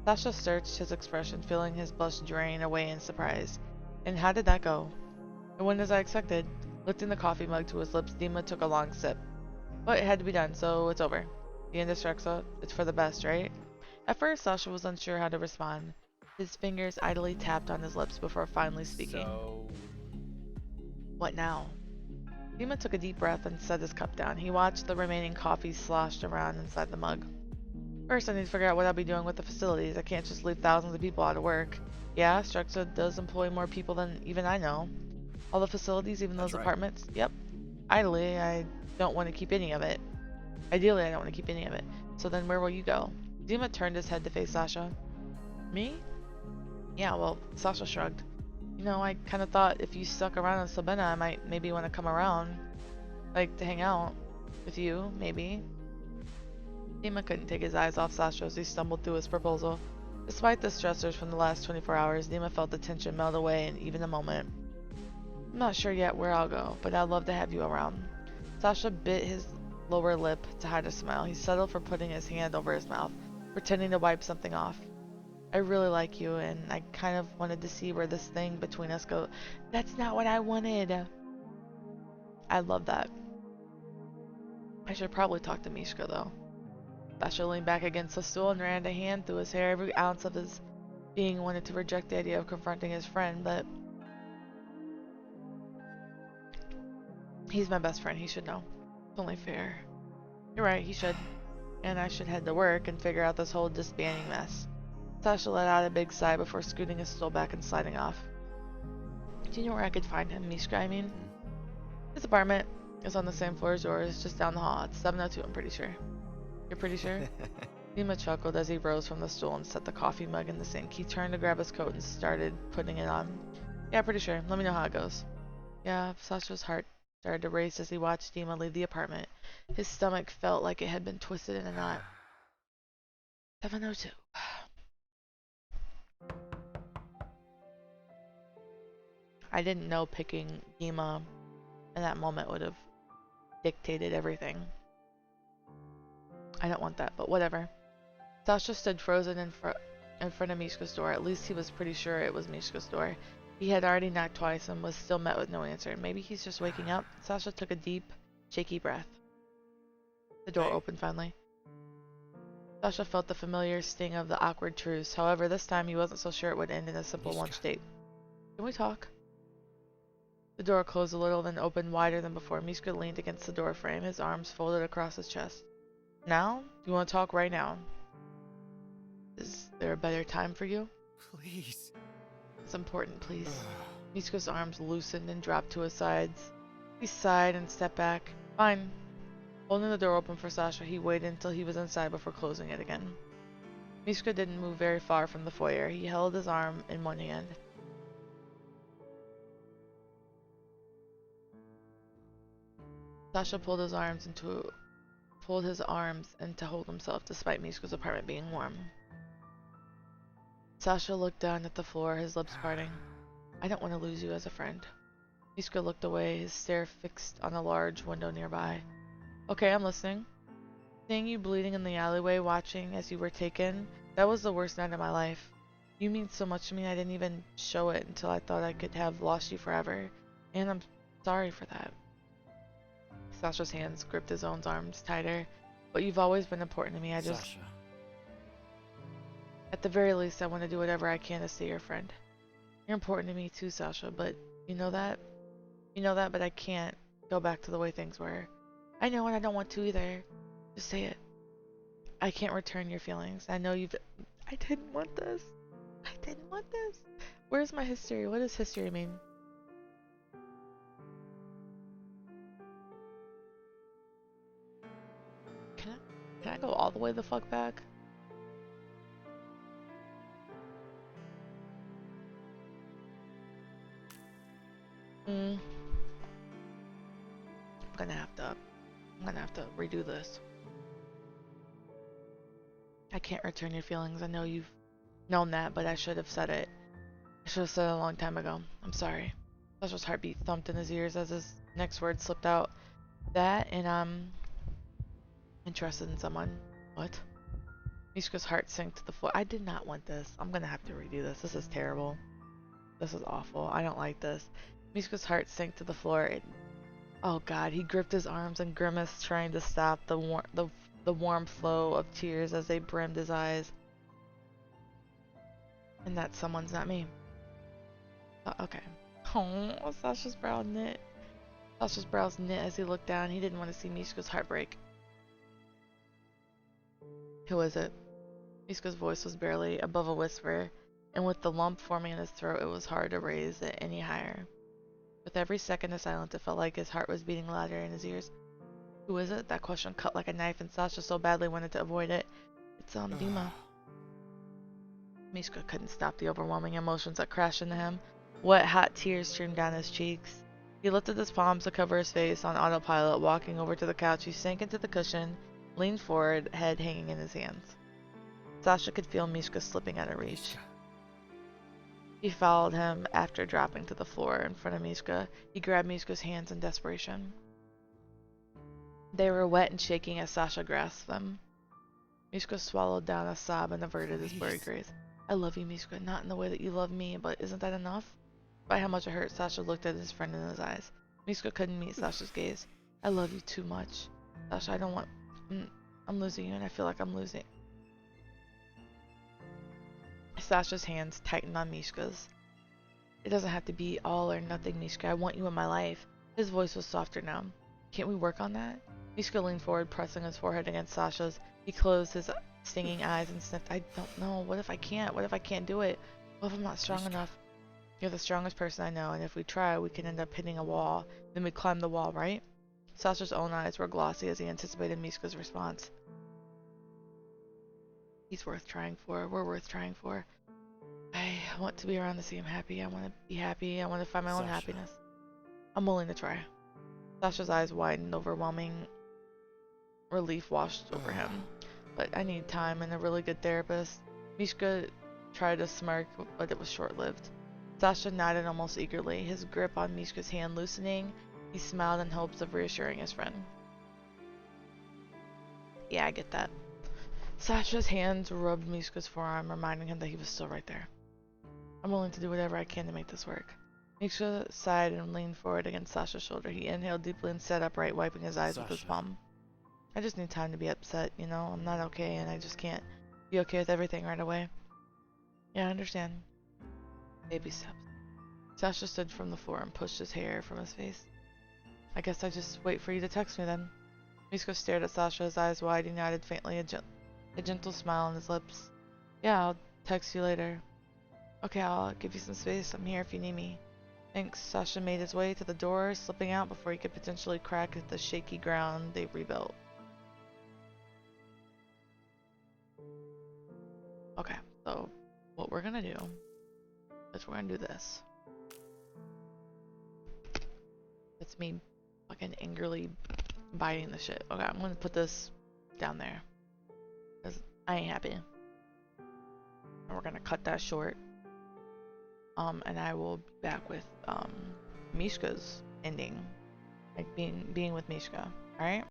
Sasha searched his expression, feeling his blush drain away in surprise. And how did that go? It went as I expected. Lifting the coffee mug to his lips, Dima took a long sip. But it had to be done, so it's over. The end of Strexa, it's for the best, right? At first, Sasha was unsure how to respond. His fingers idly tapped on his lips before finally speaking. So... What now? Dima took a deep breath and set his cup down. He watched the remaining coffee sloshed around inside the mug. First, I need to figure out what I'll be doing with the facilities. I can't just leave thousands of people out of work. Yeah, Strexa does employ more people than even I know. All the facilities, even those apartments? Yep. Ideally, I don't want to keep any of it. Ideally, I don't want to keep any of it. So then where will you go? Dima turned his head to face Sasha. Me? Yeah, well, Sasha shrugged. I kind of thought if you stuck around in Sabina, I might maybe want to come around. Like, to hang out with you, maybe. Dima couldn't take his eyes off Sasha as he stumbled through his proposal. Despite the stressors from the last 24 hours, Dima felt the tension melt away in even a moment. I'm not sure yet where I'll go, but I'd love to have you around. Sasha bit his lower lip to hide a smile. He settled for putting his hand over his mouth, pretending to wipe something off. I really like you, and I kind of wanted to see where this thing between us goes. That's not what I wanted. I love that. I should probably talk to Mishka, though. Sasha leaned back against the stool and ran a hand through his hair. Every ounce of his being wanted to reject the idea of confronting his friend, but he's my best friend. He should know. It's only fair. You're right, he should. And I should head to work and figure out this whole disbanding mess. Sasha let out a big sigh before scooting his stool back and sliding off. Do you know where I could find him, Mishka, I mean? His apartment is on the same floor as yours, just down the hall. It's 702, I'm pretty sure. You're pretty sure? Dima chuckled as he rose from the stool and set the coffee mug in the sink. He turned to grab his coat and started putting it on. Yeah, pretty sure. Let me know how it goes. Yeah, Sasha's heart started to race as he watched Dima leave the apartment. His stomach felt like it had been twisted in a knot. 702. I didn't know picking Dima in that moment would have dictated everything. I don't want that, but whatever. Sasha stood frozen in front of Mishka's door. At least he was pretty sure it was Mishka's door. He had already knocked twice and was still met with no answer. Maybe he's just waking up. Sasha took a deep, shaky breath. The door opened finally. Sasha felt the familiar sting of the awkward truce. However, this time he wasn't so sure it would end in a simple lunch Mishka. date. Can we talk? The door closed a little, then opened wider than before. Mishka leaned against the door frame, his arms folded across his chest. Now? Do you want to talk right now? Is there a better time for you? Please. It's important, please. Mishka's arms loosened and dropped to his sides. He sighed and stepped back. Fine. Holding the door open for Sasha, he waited until he was inside before closing it again. Mishka didn't move very far from the foyer. He held his arm in one hand. Sasha pulled his arms in to hold himself despite Mishka's apartment being warm. Sasha looked down at the floor, his lips parting. I don't want to lose you as a friend. Mishka looked away, his stare fixed on a large window nearby. Okay, I'm listening. Seeing you bleeding in the alleyway, watching as you were taken, that was the worst night of my life. You mean so much to me I didn't even show it until I thought I could have lost you forever. And I'm sorry for that. Sasha's hands gripped his own arms tighter. But you've always been important to me. Sasha. At the very least, I want to do whatever I can to stay your friend. You're important to me too, Sasha, but you know that? You know that, but I can't go back to the way things were. I know, and I don't want to either. Just say it. I can't return your feelings. I know you've... I didn't want this. I didn't want this. Where's my history? What does history mean? Can I go all the way the fuck back? I'm gonna have to redo this. I can't return your feelings. I know you've known that, but I should have said it. I should have said it a long time ago. I'm sorry. Sasha's heartbeat thumped in his ears as his next word slipped out. That, and I'm interested in someone. What? Mishka's heart sank to the floor. I did not want this. I'm gonna have to redo this. This is terrible. This is awful. I don't like this. Mishka's heart sank to the floor. Oh god, he gripped his arms and grimaced, trying to stop the warm flow of tears as they brimmed his eyes. And that someone's not me. Okay. Oh, Sasha's brows knit. Sasha's brows knit as he looked down. He didn't want to see Mishka's heart break. Who is it? Mishka's voice was barely above a whisper, and with the lump forming in his throat, it was hard to raise it any higher. With every second of silence, it felt like his heart was beating louder in his ears. Who is it? That question cut like a knife, and Sasha so badly wanted to avoid it. It's Dima. Mishka couldn't stop the overwhelming emotions that crashed into him. Wet, hot tears streamed down his cheeks. He lifted his palms to cover his face on autopilot. Walking over to the couch, he sank into the cushion, leaned forward, head hanging in his hands. Sasha could feel Mishka slipping out of reach. He followed him after dropping to the floor in front of Mishka. He grabbed Mishka's hands in desperation. They were wet and shaking as Sasha grasped them. Mishka swallowed down a sob and averted his blurry gaze. I love you, Mishka, not in the way that you love me, but isn't that enough? Despite how much it hurt, Sasha looked at his friend in his eyes. Mishka couldn't meet Sasha's gaze. I love you too much. Sasha, I don't want... I'm losing you, and I feel like I'm losing... Sasha's hands tightened on Mishka's. It doesn't have to be all or nothing, Mishka. I want you in my life. His voice was softer now. Can't we work on that? Mishka leaned forward, pressing his forehead against Sasha's. He closed his stinging eyes and sniffed. I don't know. What if I can't? What if I can't do it? What if I'm not strong enough? You're the strongest person I know, and if we try, we can end up hitting a wall. Then we climb the wall, right? Sasha's own eyes were glossy as he anticipated Mishka's response. He's worth trying for. We're worth trying for. I want to be around to see him happy. I want to be happy. I want to find my own happiness. I'm willing to try. Sasha's eyes widened. Overwhelming relief washed over him. But I need time and a really good therapist. Mishka tried to smirk, but it was short-lived. Sasha nodded almost eagerly, his grip on Mishka's hand loosening. He smiled in hopes of reassuring his friend. Yeah, I get that. Sasha's hands rubbed Mishka's forearm, reminding him that he was still right there. I'm willing to do whatever I can to make this work. Mishka sighed and leaned forward against Sasha's shoulder. He inhaled deeply and sat upright, wiping his eyes with his palm. I just need time to be upset, you know? I'm not okay and I just can't be okay with everything right away. Yeah, I understand. Baby steps. Sasha stood from the floor and pushed his hair from his face. I guess I just wait for you to text me then. Mishka stared at Sasha, his eyes wide and nodded faintly, a gentle smile on his lips. Yeah, I'll text you later. Okay, I'll give you some space. I'm here if you need me. Thanks. Sasha made his way to the door, slipping out before he could potentially crack the shaky ground they rebuilt. Okay, so what we're gonna do is we're gonna do this. It's me fucking angrily biting the shit. Okay, I'm gonna put this down there. Because I ain't happy. And we're gonna cut that short. And I will be back with Mishka's ending. Like being with Mishka. Alright?